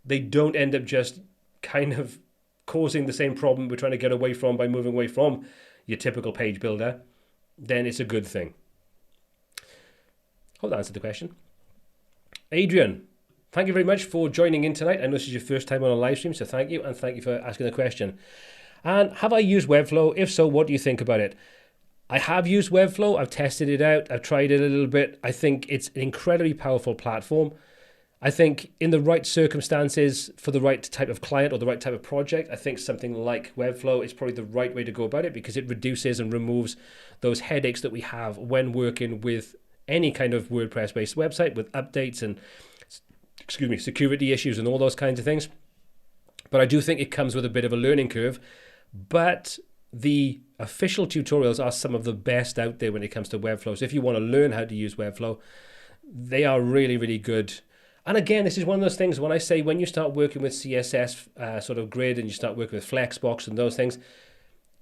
they don't end up just kind of causing the same problem we're trying to get away from by moving away from your typical page builder, then it's a good thing. Hope that answered the question. Adrian, thank you very much for joining in tonight. I know this is your first time on a live stream, so thank you, and thank you for asking the question. And have I used Webflow? If so, what do you think about it? I have used Webflow. I've tested it out. I've tried it a little bit. I think it's an incredibly powerful platform. I think in the right circumstances, for the right type of client or the right type of project, I think something like Webflow is probably the right way to go about it, because it reduces and removes those headaches that we have when working with any kind of WordPress-based website with updates and, security issues and all those kinds of things. But I do think it comes with a bit of a learning curve. But the official tutorials are some of the best out there when it comes to Webflow. So if you want to learn how to use Webflow, they are really, really good. And again, this is one of those things when I say when you start working with CSS sort of grid and you start working with flexbox and those things,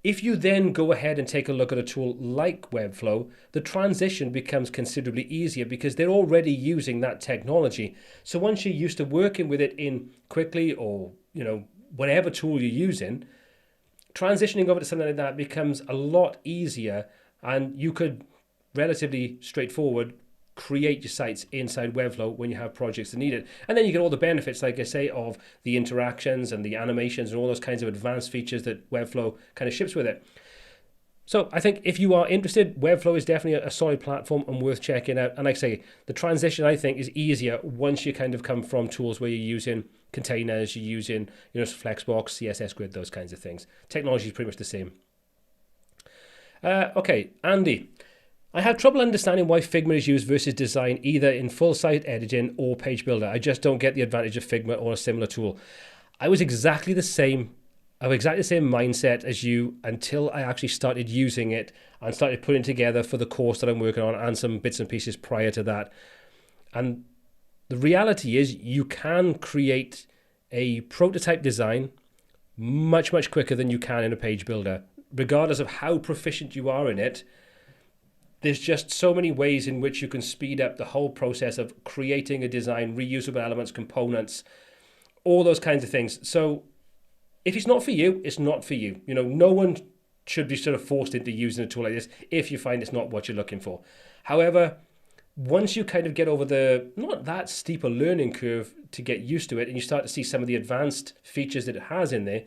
if you then go ahead and take a look at a tool like Webflow, the transition becomes considerably easier because they're already using that technology. So once you're used to working with it in Cwicly or, whatever tool you're using, transitioning over to something like that becomes a lot easier, and you could relatively straightforward create your sites inside Webflow when you have projects that need it. And then you get all the benefits, like I say, of the interactions and the animations and all those kinds of advanced features that Webflow kind of ships with it. So I think if you are interested, Webflow is definitely a solid platform and worth checking out. And like I say, the transition, I think, is easier once you kind of come from tools where you're using containers, you're using, Flexbox, CSS Grid, those kinds of things. Technology is pretty much the same. Okay, Andy. I have trouble understanding why Figma is used versus design either in full site editing or page builder. I just don't get the advantage of Figma or a similar tool. I was exactly the same. I have exactly the same mindset as you until I actually started using it and started putting together for the course that I'm working on and some bits and pieces prior to that. And the reality is you can create a prototype design much, much quicker than you can in a page builder. Regardless of how proficient you are in it, there's just so many ways in which you can speed up the whole process of creating a design, reusable elements, components, all those kinds of things. So if it's not for you, it's not for you. No one should be sort of forced into using a tool like this if you find it's not what you're looking for. However, once you kind of get over the not that steep a learning curve to get used to it, and you start to see some of the advanced features that it has in there,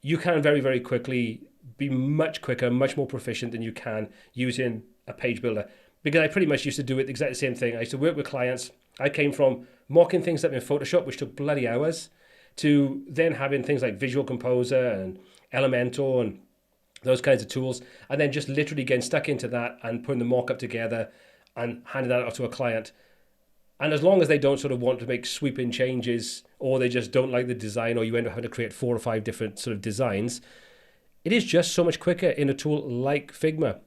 you can very, very quickly be much quicker, much more proficient than you can using a page builder. Because I pretty much used to do it exactly the same thing. I used to work with clients. I came from mocking things up in Photoshop, which took bloody hours, to then having things like Visual Composer and Elementor and those kinds of tools, and then just literally getting stuck into that and putting the mock-up together and handing that out to a client. And as long as they don't sort of want to make sweeping changes, or they just don't like the design, or you end up having to create 4 or 5 different sort of designs, it is just so much quicker in a tool like Figma.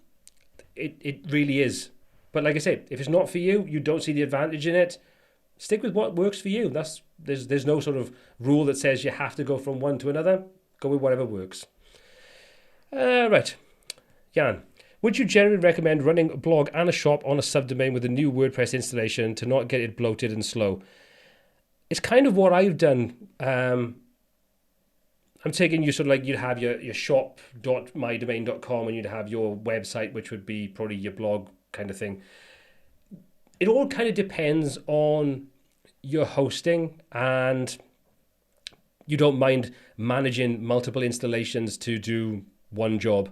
It really is. But like I said, if it's not for you, you don't see the advantage in it, stick with what works for you. There's no sort of rule that says you have to go from one to another. Go with whatever works. Right. Jan, would you generally recommend running a blog and a shop on a subdomain with a new WordPress installation to not get it bloated and slow? It's kind of what I've done. I'm taking you sort of like you'd have your shop.mydomain.com and you'd have your website, which would be probably your blog kind of thing. It all kind of depends on your hosting, and you don't mind managing multiple installations to do one job.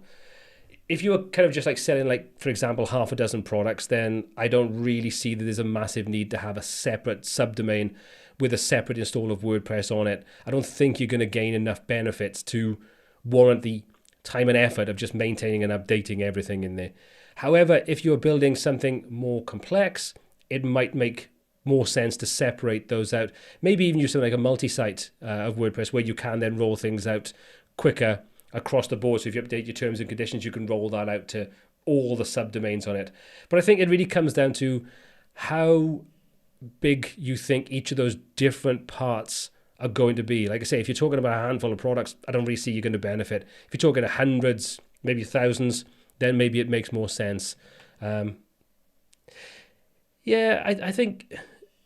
If you're kind of just like selling, like, for example, half a dozen products, then I don't really see that there's a massive need to have a separate subdomain with a separate install of WordPress on it. I don't think you're going to gain enough benefits to warrant the time and effort of just maintaining and updating everything in there. However, if you're building something more complex, it might make more sense to separate those out. Maybe even use something like a multi-site of WordPress where you can then roll things out quicker across the board. So if you update your terms and conditions, you can roll that out to all the subdomains on it. But I think it really comes down to how big you think each of those different parts are going to be. Like I say, if you're talking about a handful of products, I don't really see you're going to benefit. If you're talking hundreds, maybe thousands, then maybe it makes more sense. Yeah, I think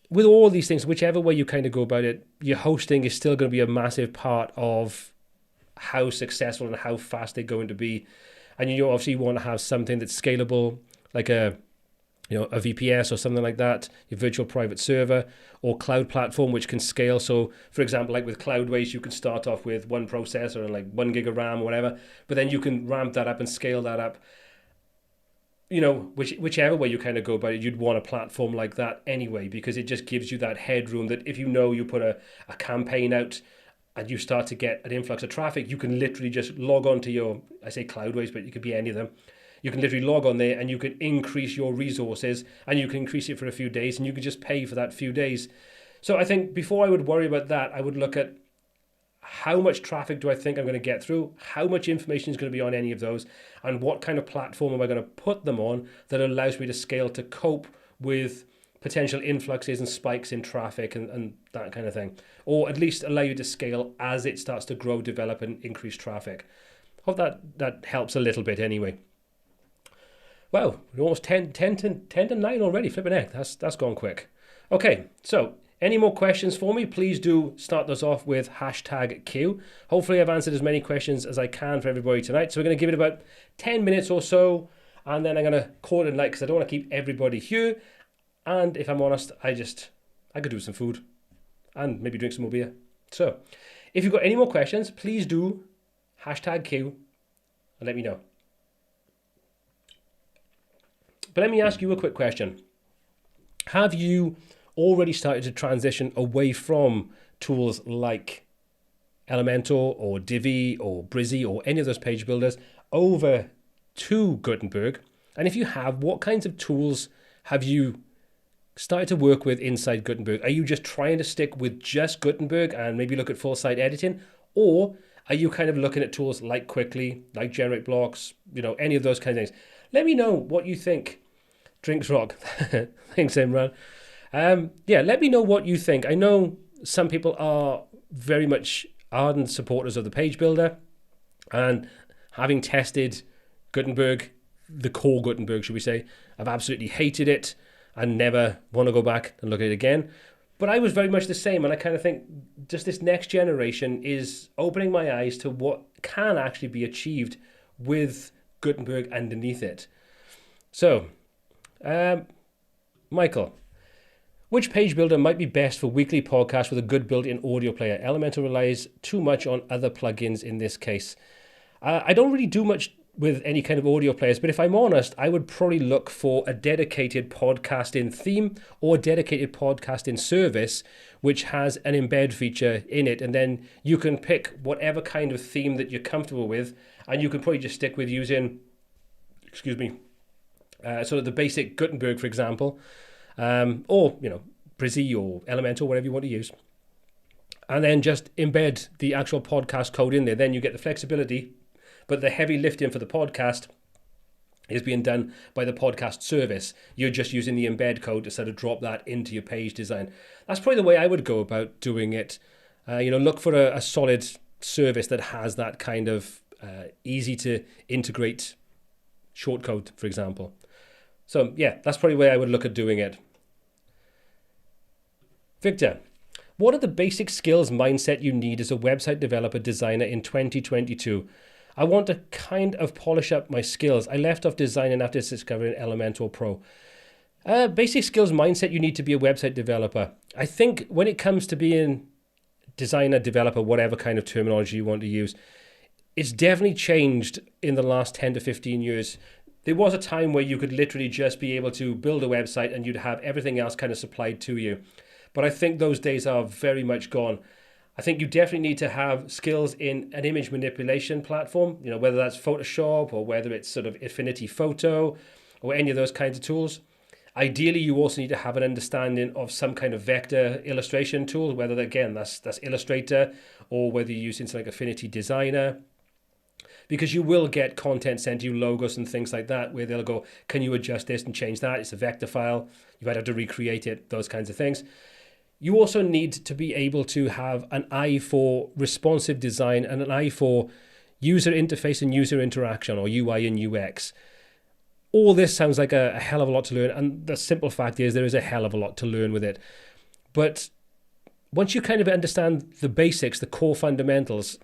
with all these things, whichever way you kind of go about it, your hosting is still going to be a massive part of how successful and how fast they're going to be. And you obviously want to have something that's scalable, like a VPS or something like that, your virtual private server or cloud platform, which can scale. So for example, like with Cloudways, you can start off with one processor and like 1 gig of RAM or whatever, but then you can ramp that up and scale that up. Whichever way you kind of go about it, you'd want a platform like that anyway, because it just gives you that headroom that if you put a campaign out and you start to get an influx of traffic, you can literally just log on to your, I say Cloudways, but it could be any of them. You can literally log on there and you can increase your resources, and you can increase it for a few days, and you can just pay for that few days. So I think before I would worry about that, I would look at how much traffic do I think I'm going to get through, how much information is going to be on any of those, and what kind of platform am I going to put them on that allows me to scale to cope with potential influxes and spikes in traffic and that kind of thing, or at least allow you to scale as it starts to grow, develop, and increase traffic. Hope that helps a little bit anyway. Wow, we're almost 10 to 9 already, flipping heck, that's gone quick. Okay, so any more questions for me, please do start those off with #Q. Hopefully I've answered as many questions as I can for everybody tonight. So we're going to give it about 10 minutes or so, and then I'm going to call it a night because I don't want to keep everybody here. And if I'm honest, I could do some food and maybe drink some more beer. So if you've got any more questions, please do #Q and let me know. But let me ask you a quick question. Have you already started to transition away from tools like Elementor or Divi or Brizy or any of those page builders over to Gutenberg? And if you have, what kinds of tools have you started to work with inside Gutenberg? Are you just trying to stick with just Gutenberg and maybe look at full site editing? Or are you kind of looking at tools like Cwicly, like GenerateBlocks, any of those kinds of things? Let me know what you think. Drinks rock. Thanks, Imran. Let me know what you think. I know some people are very much ardent supporters of the page builder, and having tested Gutenberg, the core Gutenberg, should we say, I've absolutely hated it and never want to go back and look at it again. But I was very much the same, and I kind of think just this next generation is opening my eyes to what can actually be achieved with Gutenberg underneath it. So, Michael, which page builder might be best for weekly podcasts with a good built-in audio player? Elementor relies too much on other plugins in this case. I don't really do much with any kind of audio players, but if I'm honest, I would probably look for a dedicated podcasting theme or a dedicated podcasting service which has an embed feature in it, and then you can pick whatever kind of theme that you're comfortable with, and you can probably just stick with using, sort of the basic Gutenberg, for example, or Brizy or Elementor, whatever you want to use, and then just embed the actual podcast code in there. Then you get the flexibility, but the heavy lifting for the podcast is being done by the podcast service. You're just using the embed code to sort of drop that into your page design. That's probably the way I would go about doing it. Look for a solid service that has that kind of easy to integrate shortcode, for example. So yeah, that's probably the way I would look at doing it. Victor, what are the basic skills mindset you need as a website developer designer in 2022? I want to kind of polish up my skills. I left off designing after discovering Elementor Pro. Basic skills mindset you need to be a website developer. I think when it comes to being designer, developer, whatever kind of terminology you want to use, it's definitely changed in the last 10 to 15 years. There was a time where you could literally just be able to build a website and you'd have everything else kind of supplied to you. But I think those days are very much gone. I think you definitely need to have skills in an image manipulation platform, whether that's Photoshop or whether it's sort of Affinity Photo or any of those kinds of tools. Ideally, you also need to have an understanding of some kind of vector illustration tool, whether, again, that's Illustrator or whether you're using something like Affinity Designer. Because you will get content sent to you, logos and things like that, where they'll go, can you adjust this and change that? It's a vector file. You might have to recreate it, those kinds of things. You also need to be able to have an eye for responsive design and an eye for user interface and user interaction, or UI and UX. All this sounds like a hell of a lot to learn, and the simple fact is there is a hell of a lot to learn with it. But once you kind of understand the basics, the core fundamentals,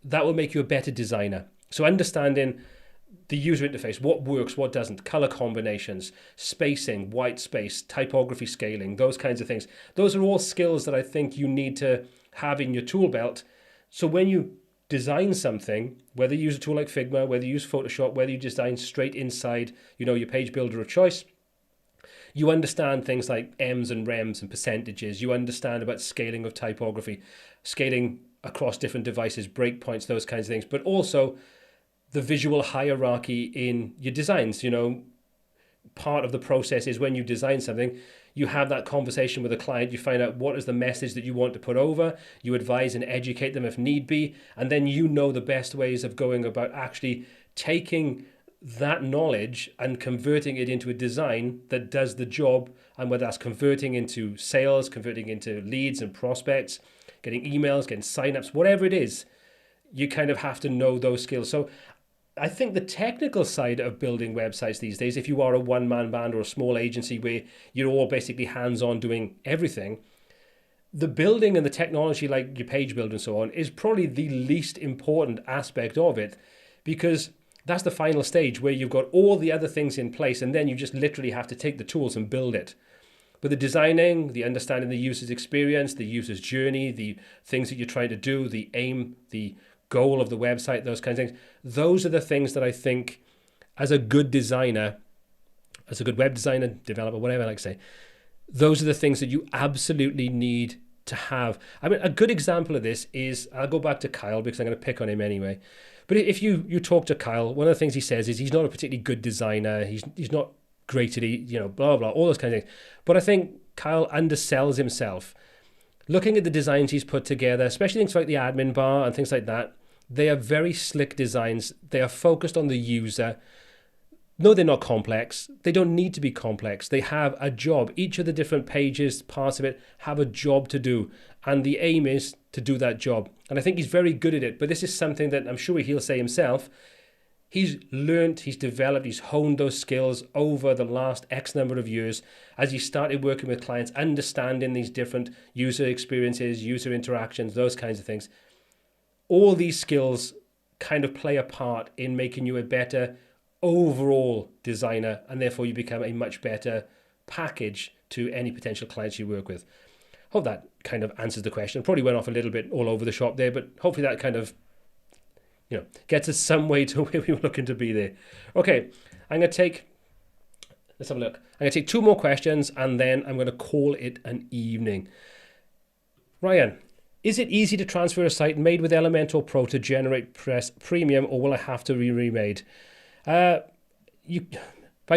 that will make you a better designer. So understanding the user interface, what works, what doesn't, color combinations, spacing, white space, typography scaling, those kinds of things. Those are all skills that I think you need to have in your tool belt. So when you design something, whether you use a tool like Figma, whether you use Photoshop, whether you design straight inside, your page builder of choice, you understand things like M's and Rems and percentages. You understand about scaling of typography, scaling across different devices, breakpoints, those kinds of things, but also the visual hierarchy in your designs. Part of the process is when you design something, you have that conversation with a client, you find out what is the message that you want to put over, you advise and educate them if need be, and then the best ways of going about actually taking that knowledge and converting it into a design that does the job, and whether that's converting into sales, converting into leads and prospects, getting emails, getting signups, whatever it is, you kind of have to know those skills. So I think the technical side of building websites these days, if you are a one-man band or a small agency where you're all basically hands-on doing everything, the building and the technology like your page builder and so on is probably the least important aspect of it, because that's the final stage where you've got all the other things in place, and then you just literally have to take the tools and build it. But the designing, the understanding the user's experience, the user's journey, the things that you're trying to do, the aim, the goal of the website, those kinds of things, those are the things that I think as a good designer, as a good web designer, developer, whatever I like to say, those are the things that you absolutely need to have. I mean, a good example of this is, I'll go back to Kyle because I'm going to pick on him anyway. But if you talk to Kyle, one of the things he says is he's not a particularly good designer. He's not great at it, blah, blah, all those kinds of things. But I think Kyle undersells himself. Looking at the designs he's put together, especially things like the admin bar and things like that, they are very slick designs. They are focused on the user. No, they're not complex. They don't need to be complex. They have a job. Each of the different pages, parts of it, have a job to do. And the aim is to do that job. And I think he's very good at it. But this is something that I'm sure he'll say himself. He's learned, he's developed, he's honed those skills over the last X number of years as he started working with clients, understanding these different user experiences, user interactions, those kinds of things. All these skills kind of play a part in making you a better overall designer, and therefore you become a much better package to any potential clients you work with. Hope that kind of answers the question. Probably went off a little bit all over the shop there, but hopefully that kind of gets us some way to where we were looking to be there. Okay, let's have a look. I'm going to take 2 more questions and then I'm going to call it an evening. Ryan, is it easy to transfer a site made with Elementor Pro to GeneratePress Premium, or will I have to be remade? By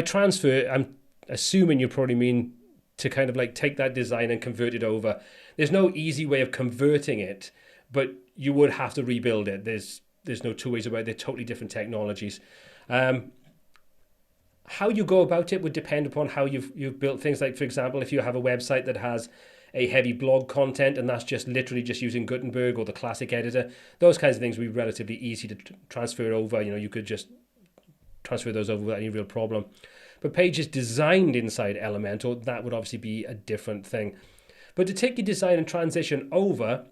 transfer, I'm assuming you probably mean to kind of like take that design and convert it over. There's no easy way of converting it, but you would have to rebuild it. There's no two ways about it. They're totally different technologies. How you go about it would depend upon how you've built things. Like, for example, if you have a website that has a heavy blog content and that's just literally just using Gutenberg or the classic editor, those kinds of things would be relatively easy to transfer over. You could just transfer those over without any real problem. But pages designed inside Elementor, that would obviously be a different thing. But to take your design and transition over,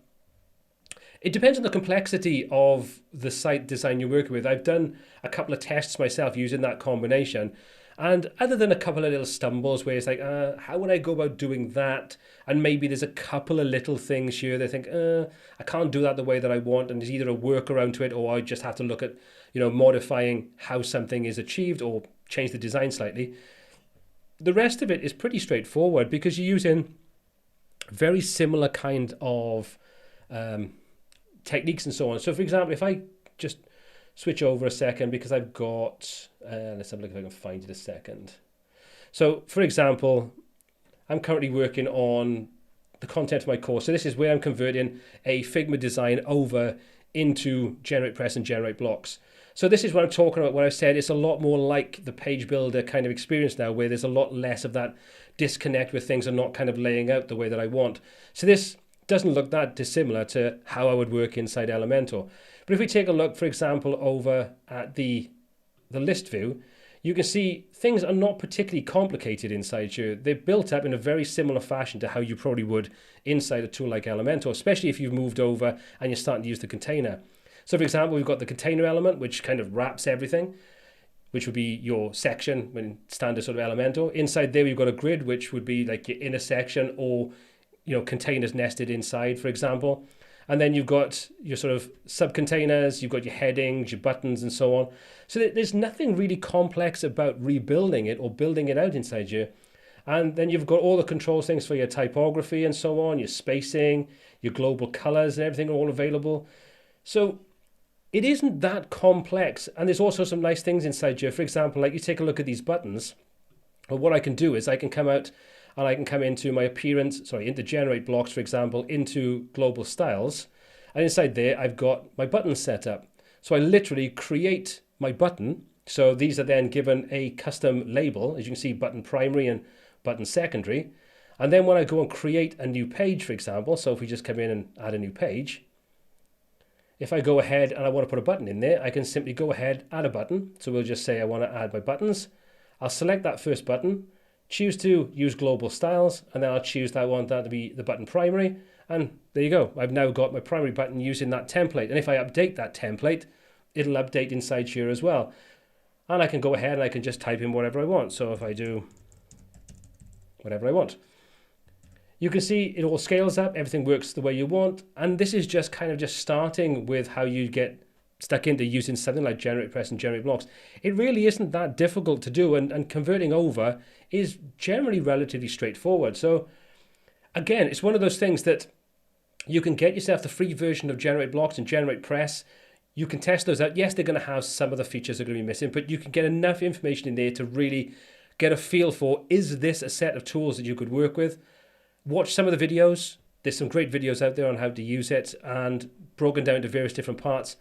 it depends on the complexity of the site design you're working with. I've done a couple of tests myself using that combination. And other than a couple of little stumbles where it's like, how would I go about doing that? And maybe there's a couple of little things here that I think, I can't do that the way that I want. And there's either a workaround to it, or I just have to look at, modifying how something is achieved or change the design slightly. The rest of it is pretty straightforward because you're using very similar kind of techniques and so on. So for example, if I just switch over a second, because I've got, let's have a look if I can find it a second. So for example, I'm currently working on the content of my course. So this is where I'm converting a Figma design over into GeneratePress and GenerateBlocks. So this is what I'm talking about when I said it's a lot more like the page builder kind of experience now, where there's a lot less of that disconnect with things and not kind of laying out the way that I want. So this doesn't look that dissimilar to how I would work inside Elementor. But if we take a look, for example, over at the list view, you can see things are not particularly complicated inside here. They're built up in a very similar fashion to how you probably would inside a tool like Elementor, especially if you've moved over and you're starting to use the container. So for example, we've got the container element, which kind of wraps everything, which would be your section when standard sort of Elementor. Inside there, we've got a grid, which would be like your inner section, or containers nested inside, for example. And then you've got your sort of sub-containers, you've got your headings, your buttons, and so on. So there's nothing really complex about rebuilding it or building it out inside here. And then you've got all the control things for your typography and so on, your spacing, your global colors and everything all available. So it isn't that complex. And there's also some nice things inside here. For example, like you take a look at these buttons. Well, what I can do is I can come out and I can come into my into GenerateBlocks, for example, into global styles. And inside there, I've got my buttons set up. So I literally create my button. So these are then given a custom label, as you can see, button primary and button secondary. And then when I go and create a new page, for example, so if we just come in and add a new page, if I go ahead and I want to put a button in there, I can simply go ahead, add a button. So we'll just say I want to add my buttons. I'll select that first button, choose to use global styles, and then I'll choose that I want that to be the button primary. And there you go. I've now got my primary button using that template. And if I update that template, it'll update inside here as well. And I can go ahead and I can just type in whatever I want. So if I do whatever I want, you can see it all scales up. Everything works the way you want. And this is just kind of just starting with how you get stuck into using something like GeneratePress and GenerateBlocks. It really isn't that difficult to do, and converting over is generally relatively straightforward. So again, it's one of those things that you can get yourself the free version of GenerateBlocks and GeneratePress. You can test those out. Yes, they're going to have some of the features that are going to be missing, but you can get enough information in there to really get a feel for, is this a set of tools that you could work with? Watch some of the videos. There's some great videos out there on how to use it and broken down to various different parts.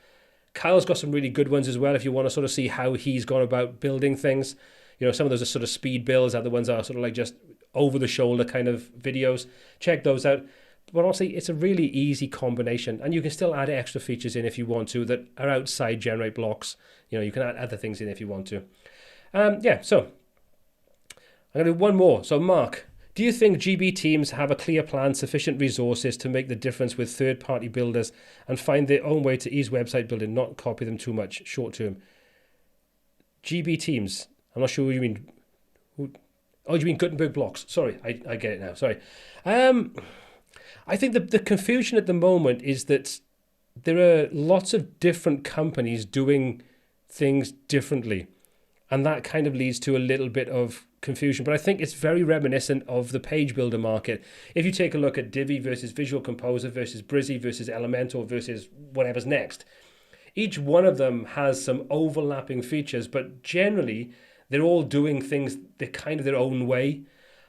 Kyle's got some really good ones as well if you want to sort of see how he's gone about building things. Some of those are sort of speed builds, other ones are sort of like just over the shoulder kind of videos. Check those out. But honestly, it's a really easy combination, and you can still add extra features in if you want to that are outside GenerateBlocks. You can add other things in if you want to. So I'm going to do one more. So Mark, do you think GB teams have a clear plan, sufficient resources to make the difference with third-party builders and find their own way to ease website building, not copy them too much short term? GB teams, I'm not sure what you mean. Oh, you mean Gutenberg blocks? Sorry, I get it now. Sorry. I think the confusion at the moment is that there are lots of different companies doing things differently, and that kind of leads to a little bit of confusion. But I think it's very reminiscent of the page builder market. If you take a look at Divi versus Visual Composer versus Brizy versus Elementor versus whatever's next, each one of them has some overlapping features, but generally they're all doing things kind of their own way.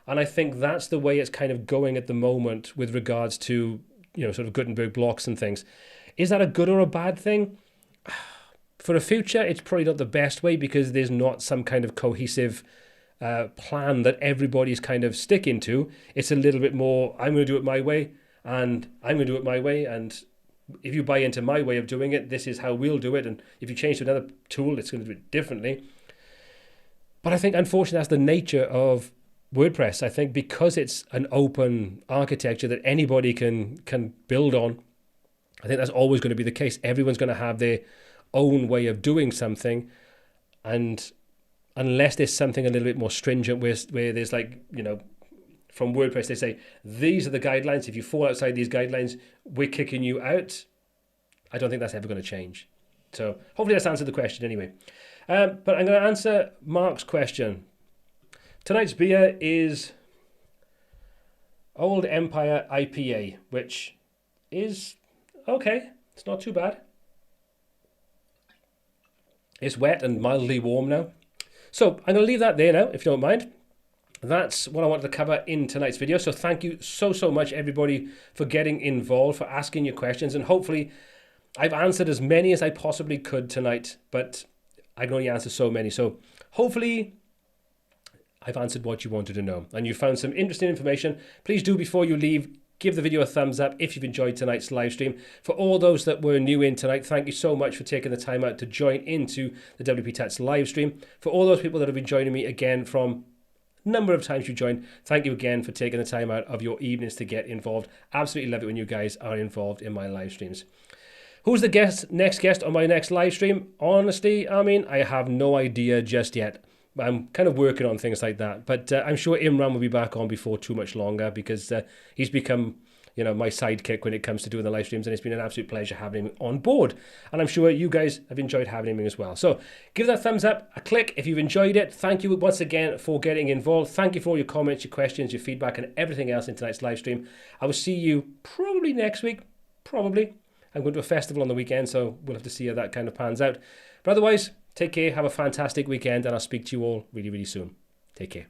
And I think that's the way it's kind of going at the moment with regards to, sort of Gutenberg blocks and things. Is that a good or a bad thing? For the future, it's probably not the best way because there's not some kind of cohesive plan that everybody's kind of sticking to. It's a little bit more, I'm going to do it my way, and I'm going to do it my way, and if you buy into my way of doing it, this is how we'll do it, and if you change to another tool, it's going to do it differently. But I think, unfortunately, that's the nature of WordPress. I think because it's an open architecture that anybody can build on, I think that's always going to be the case. Everyone's going to have their own way of doing something, and unless there's something a little bit more stringent where there's like, from WordPress they say, these are the guidelines, if you fall outside these guidelines, we're kicking you out. I don't think that's ever going to change. So hopefully that's answered the question anyway. But I'm going to answer Mark's question. Tonight's beer is Old Empire IPA, which is okay. It's not too bad. It's wet and mildly warm now. So I'm going to leave that there now, if you don't mind. That's what I wanted to cover in tonight's video. So thank you so much, everybody, for getting involved, for asking your questions. And hopefully I've answered as many as I possibly could tonight, but I can only answer so many. So hopefully I've answered what you wanted to know and you found some interesting information. Please do, before you leave, give the video a thumbs up if you've enjoyed tonight's live stream. For all those that were new in tonight, thank you so much for taking the time out to join into the WPTuts live stream. For all those people that have been joining me again from number of times you joined, thank you again for taking the time out of your evenings to get involved. Absolutely love it when you guys are involved in my live streams. Who's the next guest on my next live stream? Honestly, I mean, I have no idea just yet. I'm kind of working on things like that, but I'm sure Imran will be back on before too much longer, because he's become, you know, my sidekick when it comes to doing the live streams, and it's been an absolute pleasure having him on board. And I'm sure you guys have enjoyed having him as well. So give that a thumbs up, a click if you've enjoyed it. Thank you once again for getting involved. Thank you for all your comments, your questions, your feedback, and everything else in tonight's live stream. I will see you probably next week. Probably. I'm going to a festival on the weekend, so we'll have to see how that kind of pans out. But otherwise, take care, have a fantastic weekend, and I'll speak to you all really, really soon. Take care.